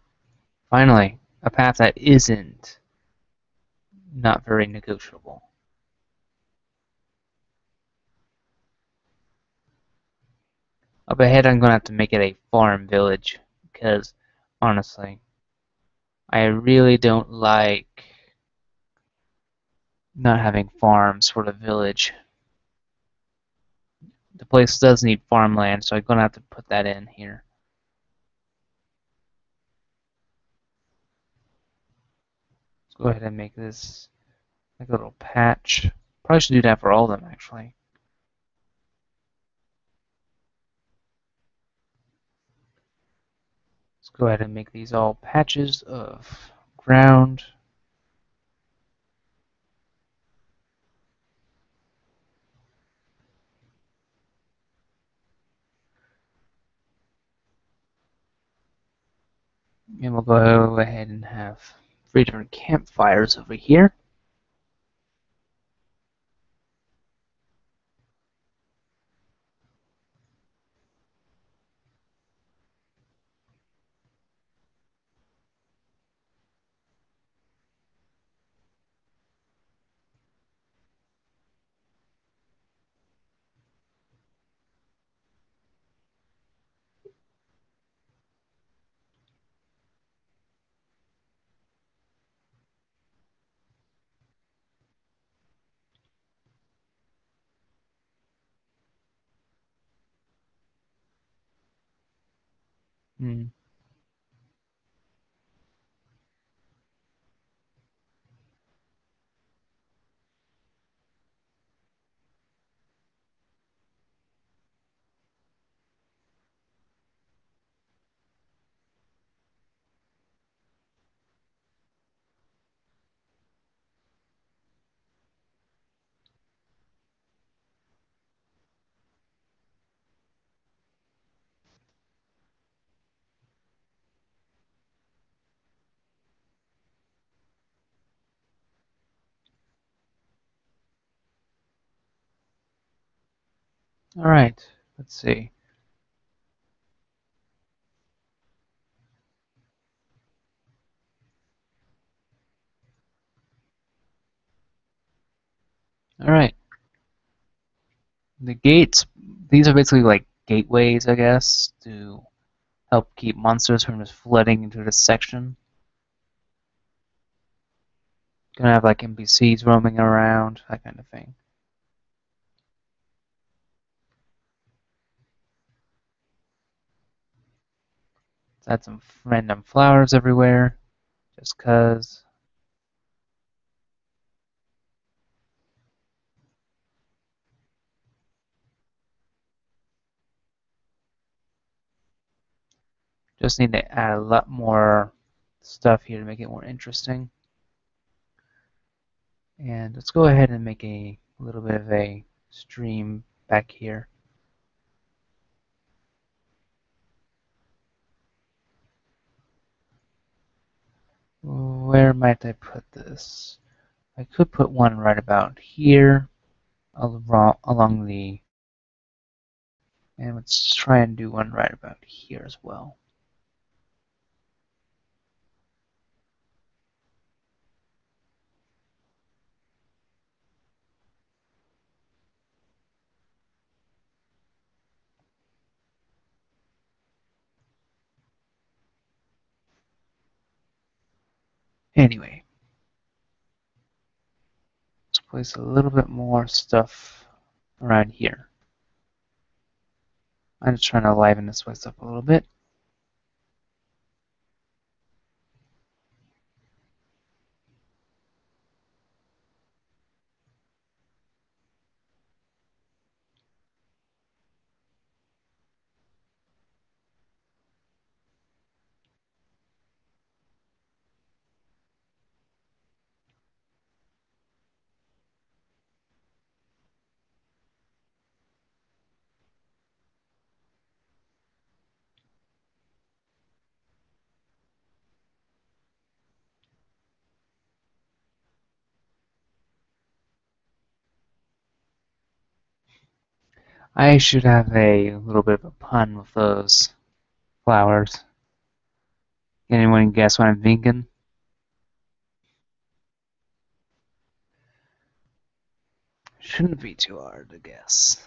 finally, a path that isn't not very negotiable. Up ahead, I'm gonna have to make it a farm village, because, honestly, I really don't like not having farms for the village. The place does need farmland, so I'm gonna have to put that in here. Let's go ahead and make this like a little patch. Probably should do that for all of them, actually. Let's go ahead and make these all patches of ground. And we'll go ahead and have 3 different campfires over here. Hmm. All right, let's see. All right, the gates, these are basically like gateways, I guess, to help keep monsters from just flooding into this section. Gonna have like NPCs roaming around, that kind of thing. Let's add some random flowers everywhere, just cause. Just need to add a lot more stuff here to make it more interesting. And let's go ahead and make a little bit of a stream back here. Where might I put this? I could put one right about here along the, and let's try and do one right about here as well. Anyway, let's place a little bit more stuff around here. I'm just trying to liven this place up a little bit. I should have a little bit of a pun with those flowers. Can anyone guess what I'm thinking? Shouldn't be too hard to guess.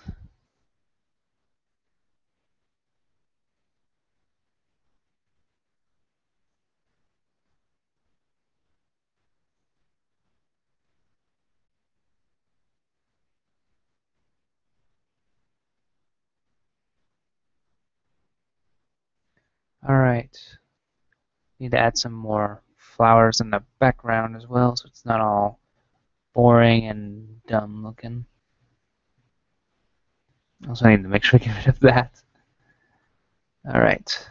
Alright. Need to add some more flowers in the background as well, so it's not all boring and dumb looking. Also, I need to make sure I get rid of that. Alright.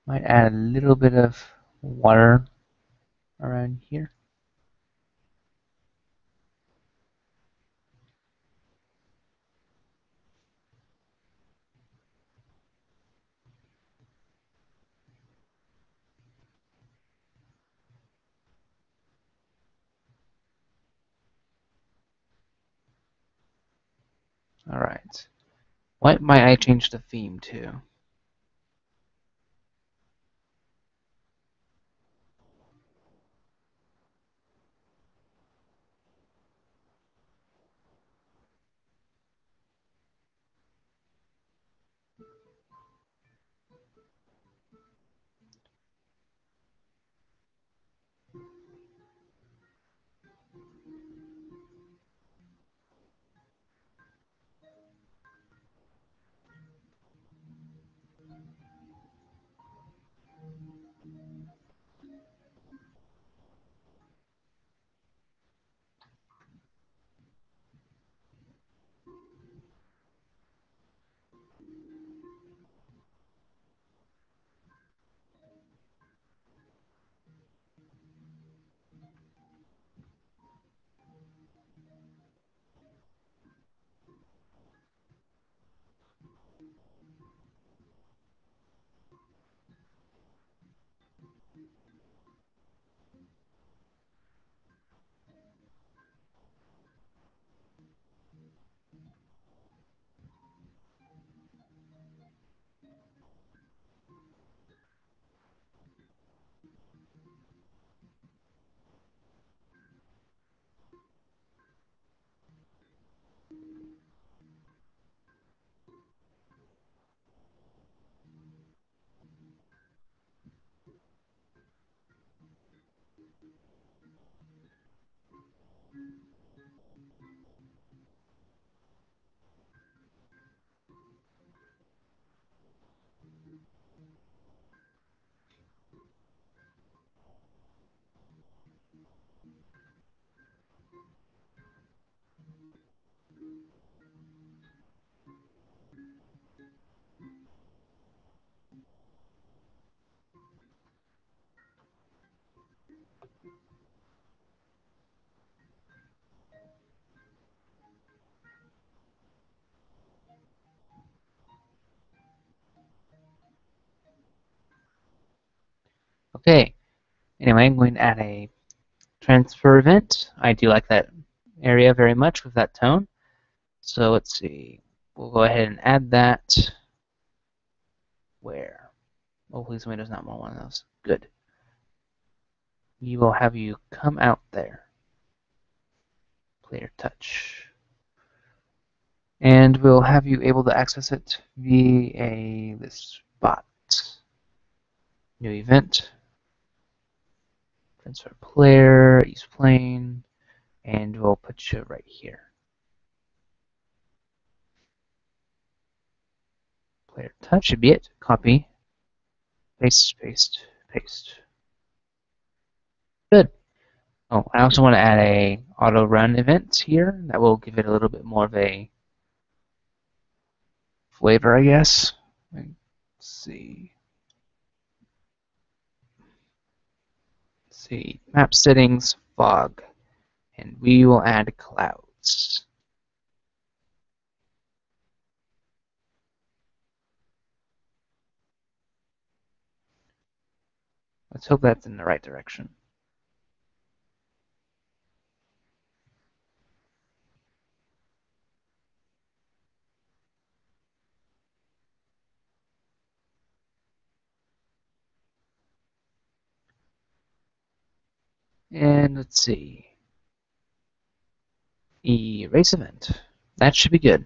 Might add a little bit of water around here. Alright. What might I change the theme to? Okay, anyway, I'm going to add a transfer event. I do like that area very much with that tone. So let's see. We'll go ahead and add that. Where? Oh, please, Windows not want one of those. Good. We will have you come out there. Player touch. And we'll have you able to access it via this spot. New event. Transfer player, use plane, and we'll put you right here. Player touch should be it. Copy, paste, paste, paste. Good. Oh, I also want to add a auto run event here. That will give it a little bit more of a flavor, I guess. Let's see. Let's see. Map settings, fog, and we will add clouds. Let's hope that's in the right direction. And let's see. Erase event. That should be good.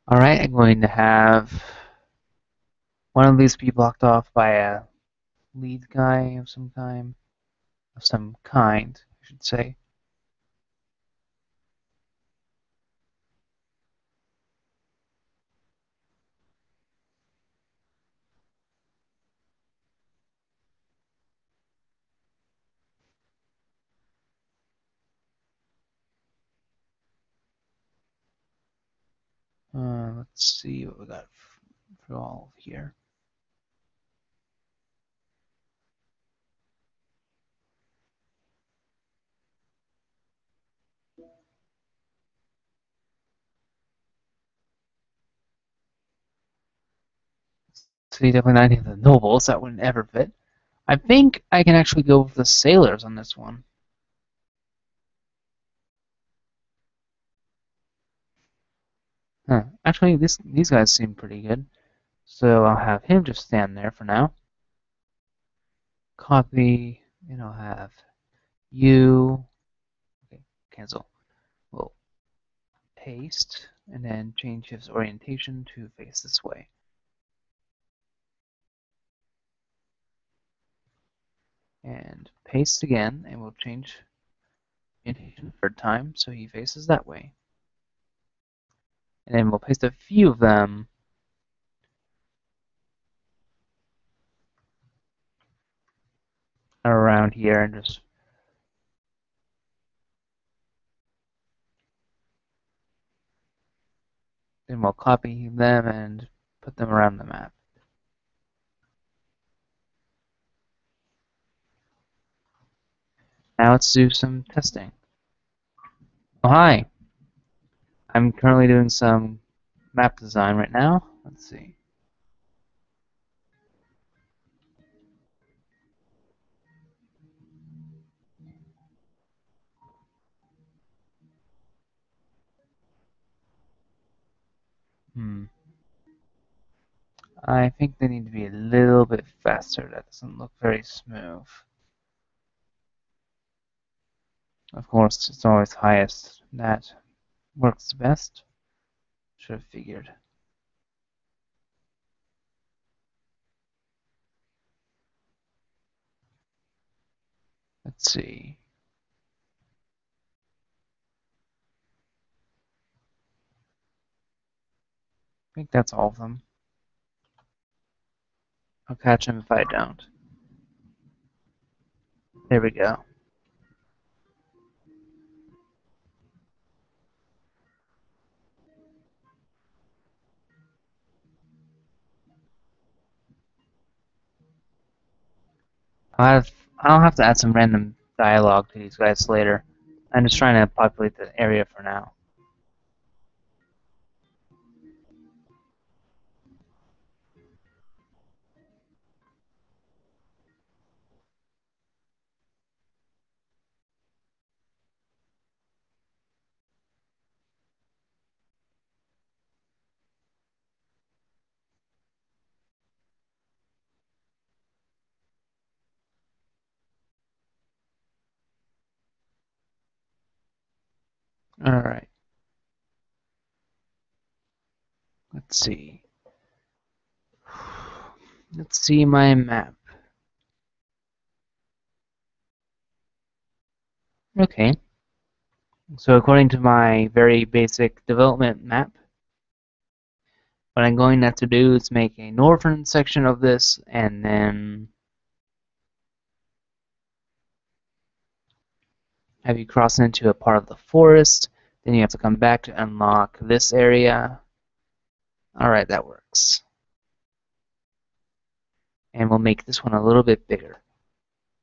All right, I'm going to have one of these be blocked off by a lead guy of some kind, I should say. Let's see what we got for all here. See, definitely not any of the nobles. That wouldn't ever fit. I think I can actually go with the sailors on this one. Huh. Actually, these guys seem pretty good. So I'll have him just stand there for now. Copy, and I'll have you. Okay, cancel. We'll paste, and then change his orientation to face this way. And paste again, and we'll change orientation third time so he faces that way. And then we'll paste a few of them around here and just then we'll copy them and put them around the map. Now let's do some testing. Oh, hi. I'm currently doing some map design right now. Let's see. I think they need to be a little bit faster. That doesn't look very smooth. Of course, it's always highest. That works best. Should have figured. Let's see. I think that's all of them. I'll catch him if I don't. There we go. I'll have to add some random dialogue to these guys later. I'm just trying to populate the area for now. Alright. Let's see. Let's see my map. Okay. So according to my very basic development map, what I'm going to have to do is make a northern section of this and then have you cross into a part of the forest. Then you have to come back to unlock this area. Alright, that works. And we'll make this one a little bit bigger.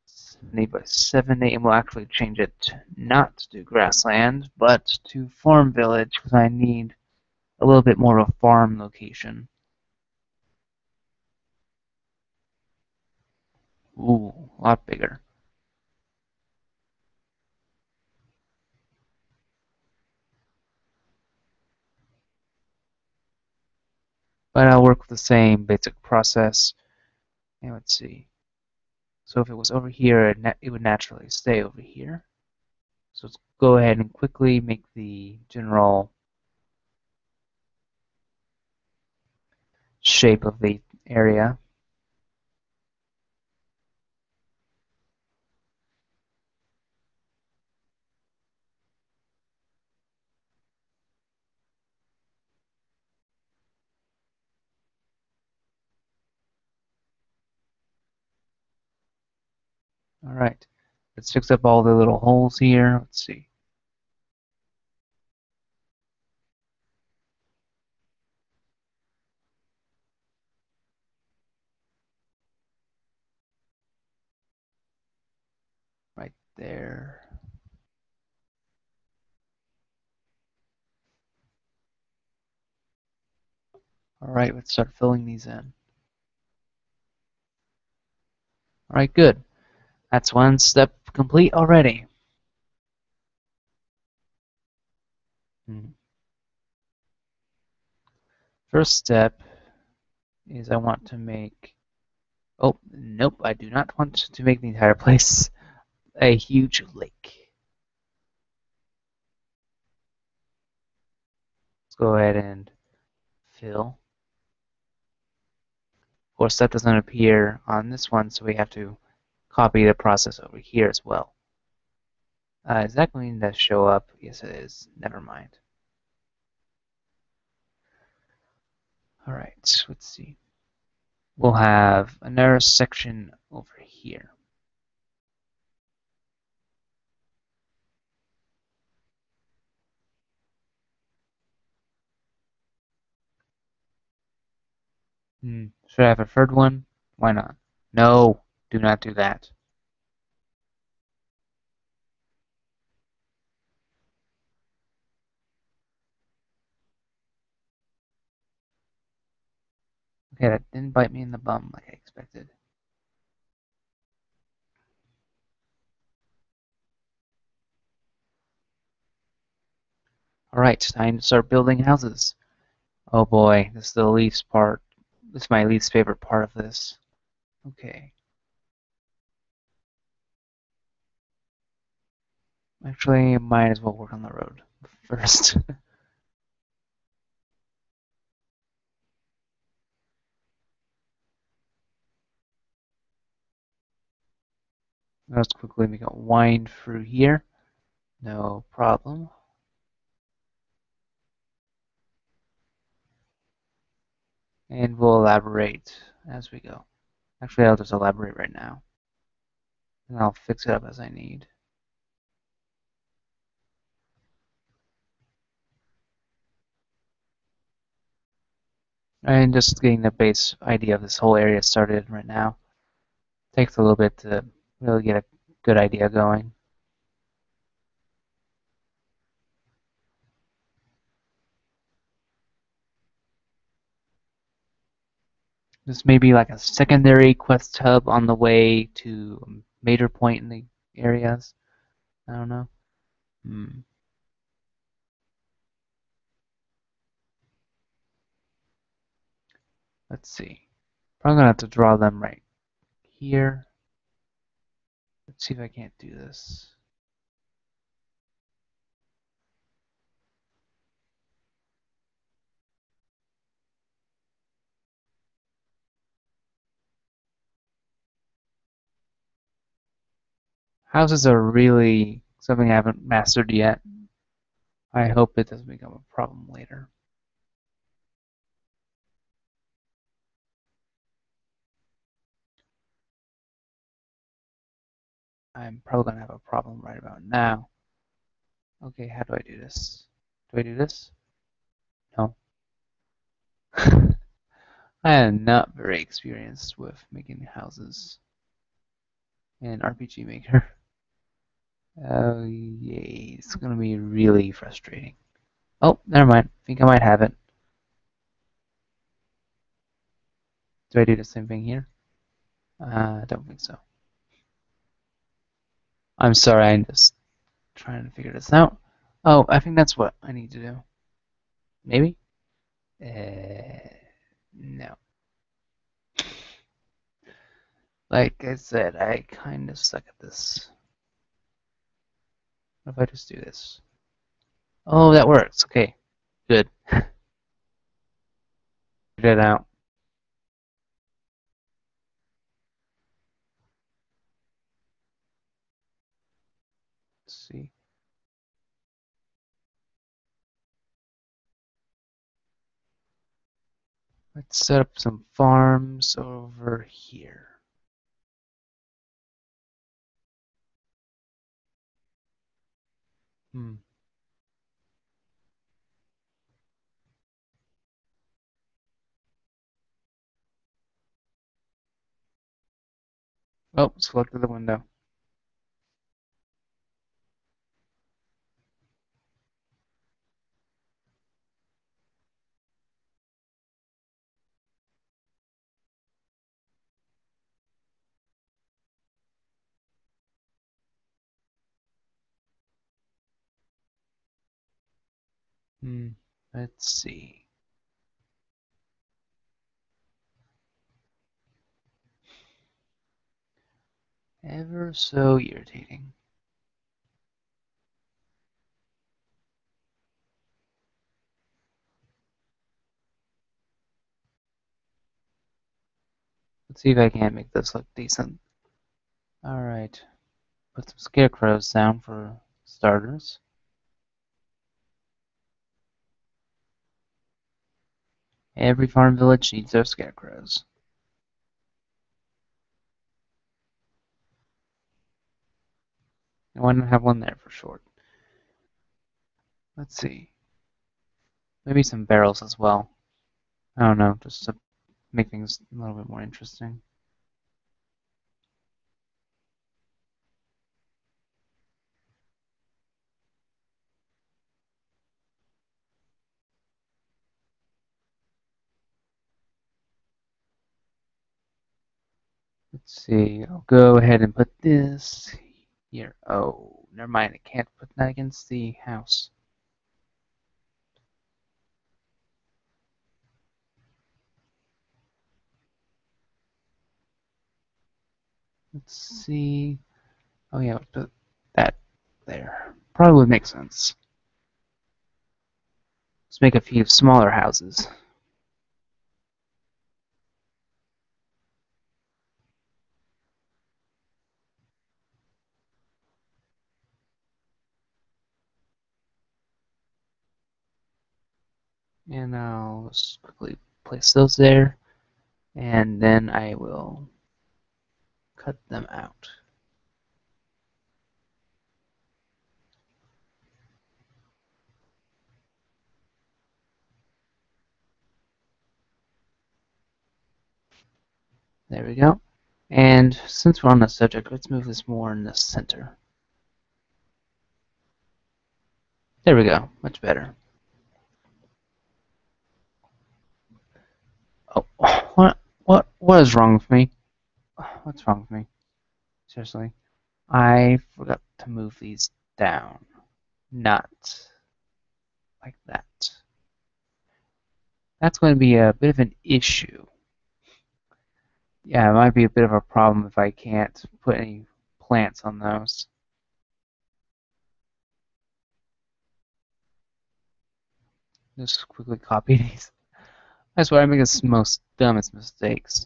70 by 70, and we'll actually change it not to grassland, but to farm village, because I need a little bit more of a farm location. Ooh, a lot bigger. But I'll work with the same basic process. And let's see. So if it was over here, it would naturally stay over here. So let's go ahead and quickly make the general shape of the area. Alright, let's fix up all the little holes here. Let's see. right there. All right, let's start filling these in. All right, good. That's one step complete already. First step is I want to make, oh, nope, I do not want to make the entire place a huge lake. Let's go ahead and fill. Of course, that doesn't appear on this one, so we have to copy the process over here as well. Is that going to show up? Yes, it is. Never mind. All right, let's see. We'll have another section over here. Should I have a third one? Why not? No, do not do that. Okay, that didn't bite me in the bum like I expected. Alright, time to start building houses. Oh boy, this is the least part. This is my least favorite part of this. Okay. Actually, might as well work on the road first. Let's quickly make a wind through here. No problem. And we'll elaborate as we go. Actually, I'll just elaborate right now. And I'll fix it up as I need. And just getting the base idea of this whole area started right now. Takes a little bit to really get a good idea going. This may be like a secondary quest hub on the way to a major point in the areas. I don't know. Let's see. Probably gonna have to draw them right here. Let's see if I can't do this. Houses are really something I haven't mastered yet. I hope it doesn't become a problem later. I'm probably gonna have a problem right about now. Okay, how do I do this? Do I do this? No. I am not very experienced with making houses in RPG Maker. Oh, yay. It's gonna be really frustrating. Oh, never mind. I think I might have it. Do I do the same thing here? I don't think so. I'm sorry, I'm just trying to figure this out. Oh, I think that's what I need to do. Maybe? No. Like I said, I kind of suck at this. What if I just do this? Oh, that works. Okay, good. Figured it out. Let's see. Let's set up some farms over here. Hmm. Oh, selected the window. Hmm. Let's see. Ever so irritating. Let's see if I can't make this look decent. Alright. Put some scarecrows down for starters. Every farm village needs their scarecrows. And why not have one there for short? Let's see. Maybe some barrels as well. I don't know, just to make things a little bit more interesting. Let's see, I'll go ahead and put this here. Oh, never mind, I can't put that against the house. Let's see. Oh yeah, I'll put that there. Probably would make sense. Let's make a few smaller houses. And I'll just quickly place those there. And then I will cut them out. There we go. And since we're on the subject, let's move this more in the center. There we go, much better. Oh, what is wrong with me? What's wrong with me? Seriously, I forgot to move these down. Not like that. That's going to be a bit of an issue. Yeah, it might be a bit of a problem if I can't put any plants on those. Just quickly copy these. That's where I make the most dumbest mistakes.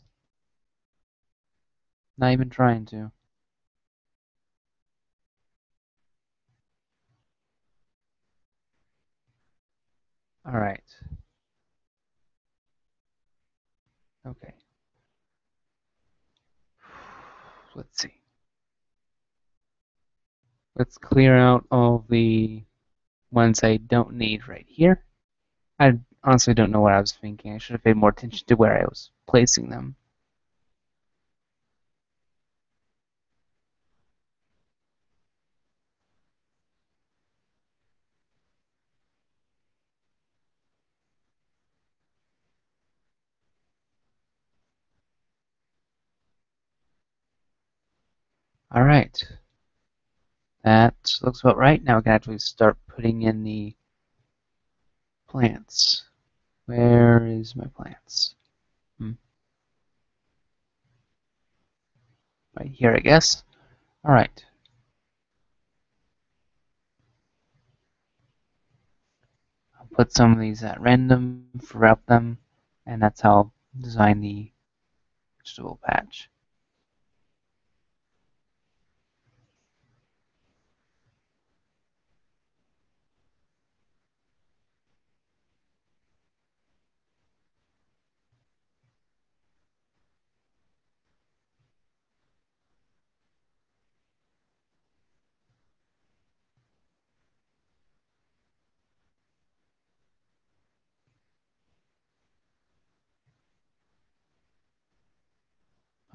Not even trying to. Alright. Okay. Let's see. Let's clear out all the ones I don't need right here. I honestly don't know what I was thinking. I should have paid more attention to where I was placing them. Alright. That looks about right. Now we can actually start putting in the plants. Where is my plants? Right here, I guess. Alright. I'll put some of these at random throughout them, and that's how I'll design the vegetable patch.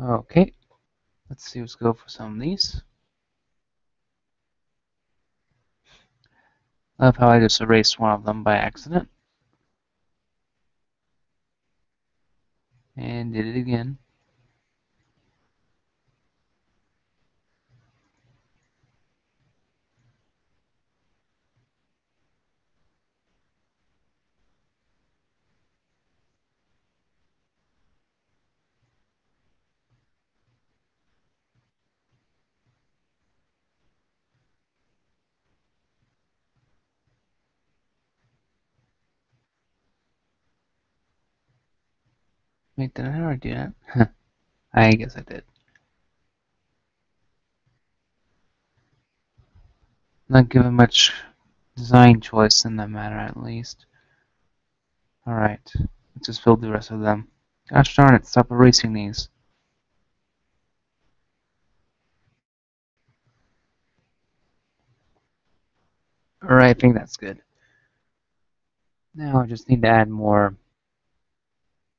Okay, let's see, let's go for some of these. Love how I just erased one of them by accident. And did it again. Wait, did I already do that? I guess I did. Not given much design choice in that matter, at least. Alright, let's just build the rest of them. Gosh darn it, stop erasing these. Alright, I think that's good. Now I just need to add more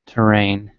terrain.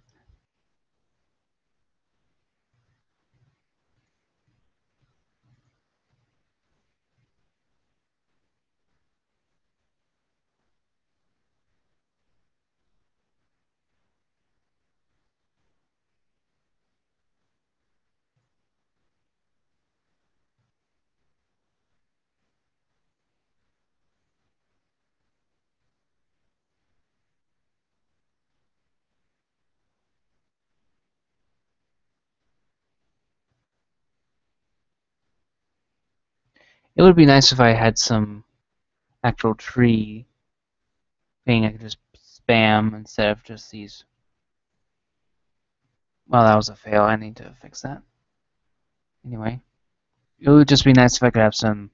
It would be nice if I had some actual tree thing I could just spam instead of just these. Well, that was a fail. I need to fix that. Anyway, it would just be nice if I could have some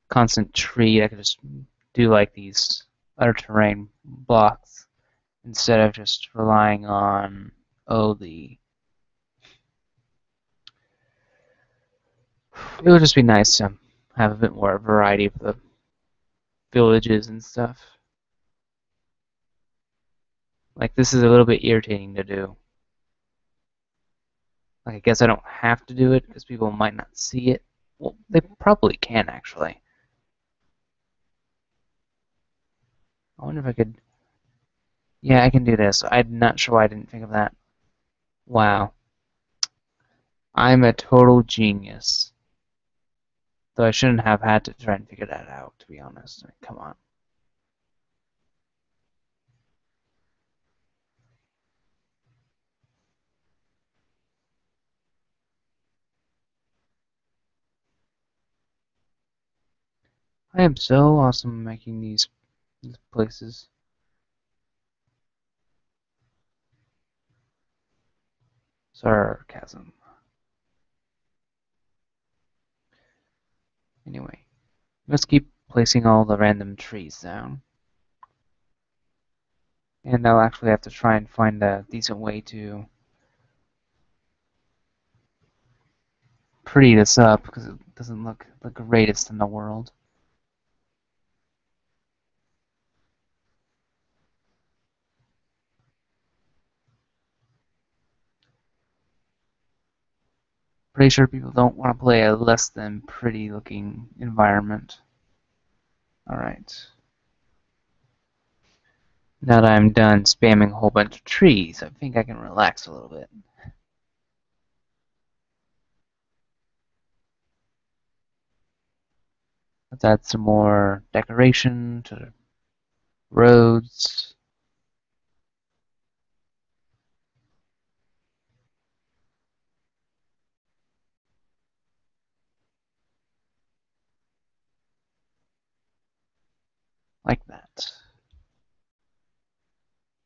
constant tree. I could just do like these other terrain blocks instead of just relying on, oh, the. It would just be nice to have a bit more variety of the villages and stuff. Like, this is a little bit irritating to do. Like, I guess I don't have to do it because people might not see it. Well, they probably can, actually. I wonder if I could. Yeah, I can do this. I'm not sure why I didn't think of that. Wow. I'm a total genius. Though I shouldn't have had to try and figure that out, to be honest. I mean, come on. I am so awesome at making these places. Sarcasm. Anyway, let's keep placing all the random trees down. And I'll actually have to try and find a decent way to pretty this up because it doesn't look the greatest in the world. Pretty sure people don't want to play a less than pretty looking environment. Alright. Now that I'm done spamming a whole bunch of trees, I think I can relax a little bit. Let's add some more decoration to the roads. Like that.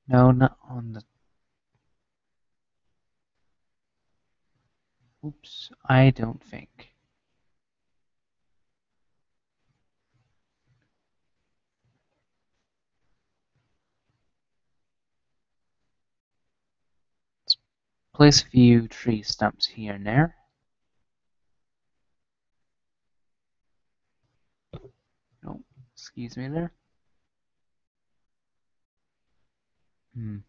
No, not on the... Oops, I don't think. Let's place a few tree stumps here and there. Oh, excuse me there. Hmm.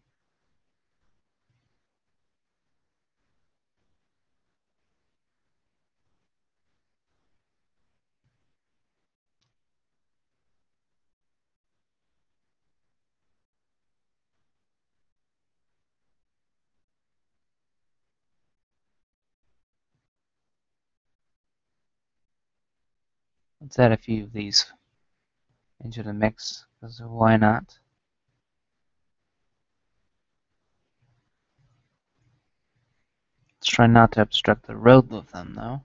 Let's add a few of these into the mix, because why not? Let's try not to obstruct the road with them, though.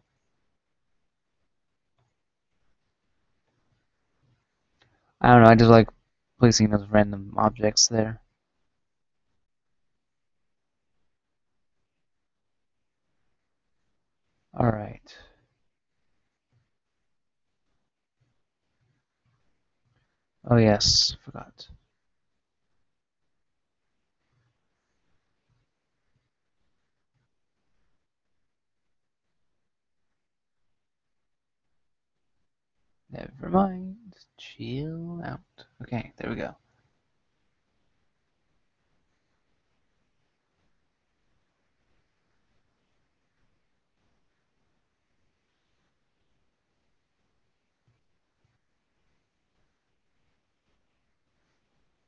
I don't know, I just like placing those random objects there. Alright. Oh yes, forgot. Never mind. Chill out. Okay, there we go.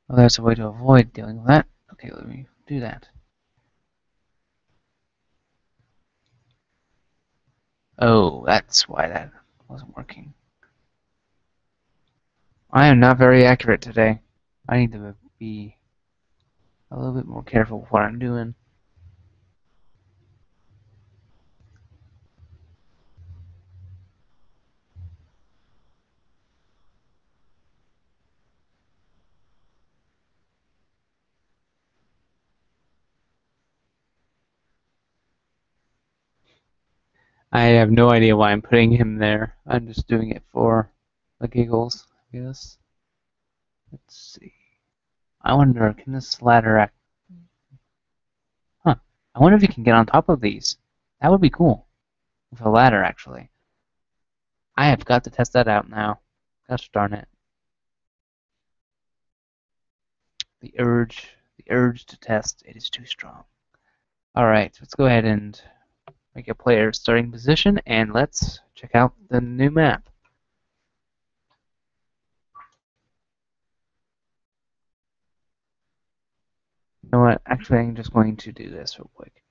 Well, there's a way to avoid dealing with that. Okay, let me do that. Oh, that's why that wasn't working. I am not very accurate today. I need to be a little bit more careful with what I'm doing. I have no idea why I'm putting him there. I'm just doing it for the giggles, I guess. Let's see. I wonder, can this ladder act? Huh. I wonder if you can get on top of these. That would be cool. With a ladder, actually. I have got to test that out now. Gosh darn it. The urge to test, it is too strong. Alright, let's go ahead and make a player starting position, and let's check out the new map. You know what? Actually, I'm just going to do this real quick.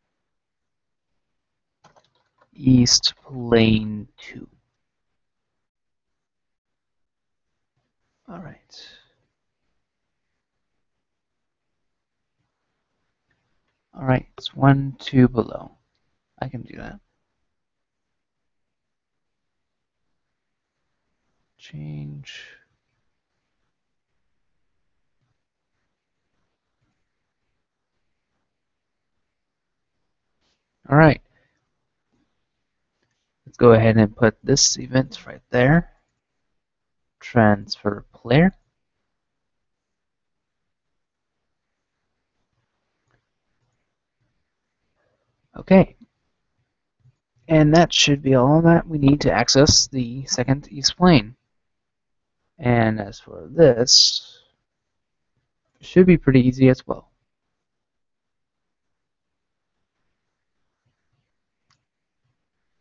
East Lane 2. Alright. Alright, it's 1, 2 below. I can do that. Change. Alright. Let's go ahead and put this event right there. Transfer player. Okay. And that should be all that we need to access the second East plane. And as for this, it should be pretty easy as well.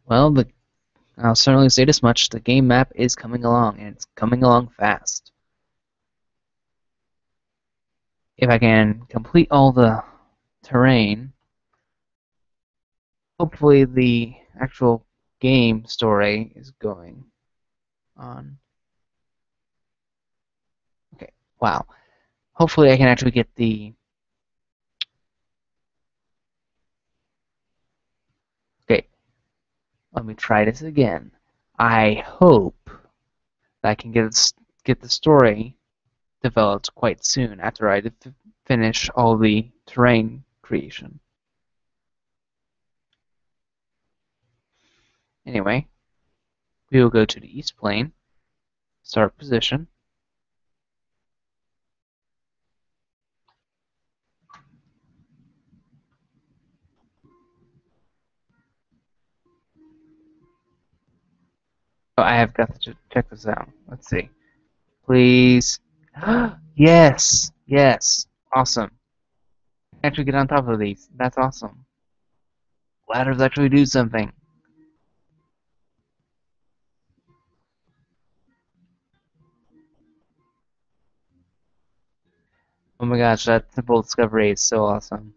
Well, I'll certainly say this much, the game map is coming along, and it's coming along fast. If I can complete all the terrain, hopefully the actual game story is going on. Okay, wow. Hopefully I can actually get the... Okay, let me try this again. I hope that I can get the story developed quite soon after I finish all the terrain creation. Anyway, we will go to the east plane, start position. Oh, I have got to check this out. Let's see. Please. Yes, yes. Awesome. Actually get on top of these. That's awesome. Ladders actually do something. Oh my gosh, that simple discovery is so awesome.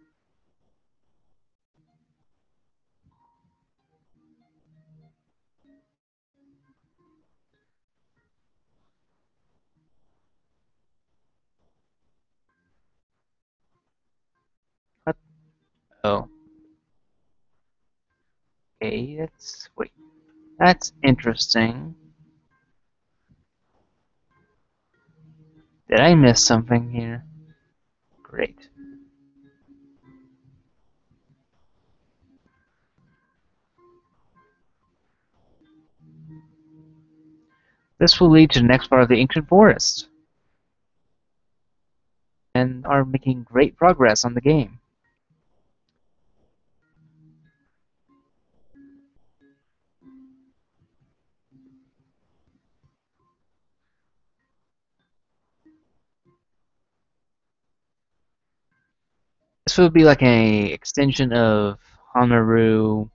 What? Oh. Okay, wait. That's interesting. Did I miss something here? Great. This will lead to the next part of the ancient forest, and are making great progress on the game. This would be like a extension of Hanaru.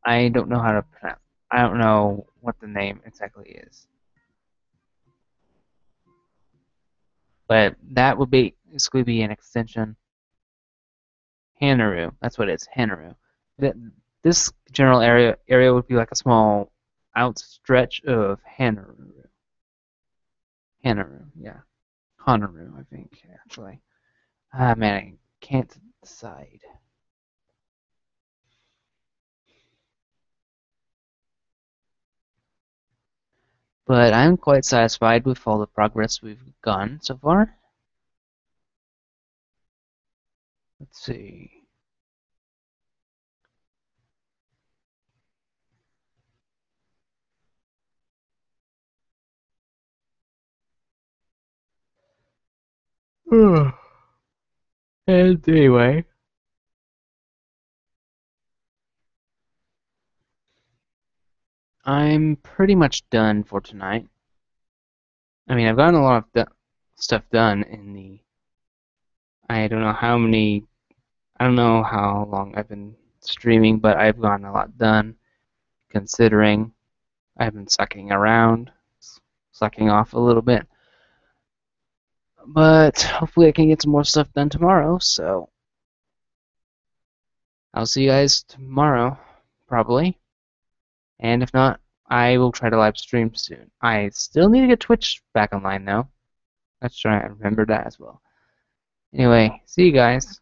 I don't know how to pronounce. I don't know what the name exactly is, but that would basically be an extension. Hanaru. That's what it is. Hanaru. That this general area would be like a small outstretch of Hanaru. Hanaru. Yeah. Hanaru, I think actually. Ah man, I can't decide. But I'm quite satisfied with all the progress we've done so far. Let's see. And anyway, I'm pretty much done for tonight. I mean, I've gotten a lot of stuff done in the. I don't know how many. I don't know how long I've been streaming, but I've gotten a lot done considering I've been sucking around, sucking off a little bit. But hopefully I can get some more stuff done tomorrow, so I'll see you guys tomorrow, probably. And if not, I will try to live stream soon. I still need to get Twitch back online, though. Let's try and remember that as well. Anyway, see you guys.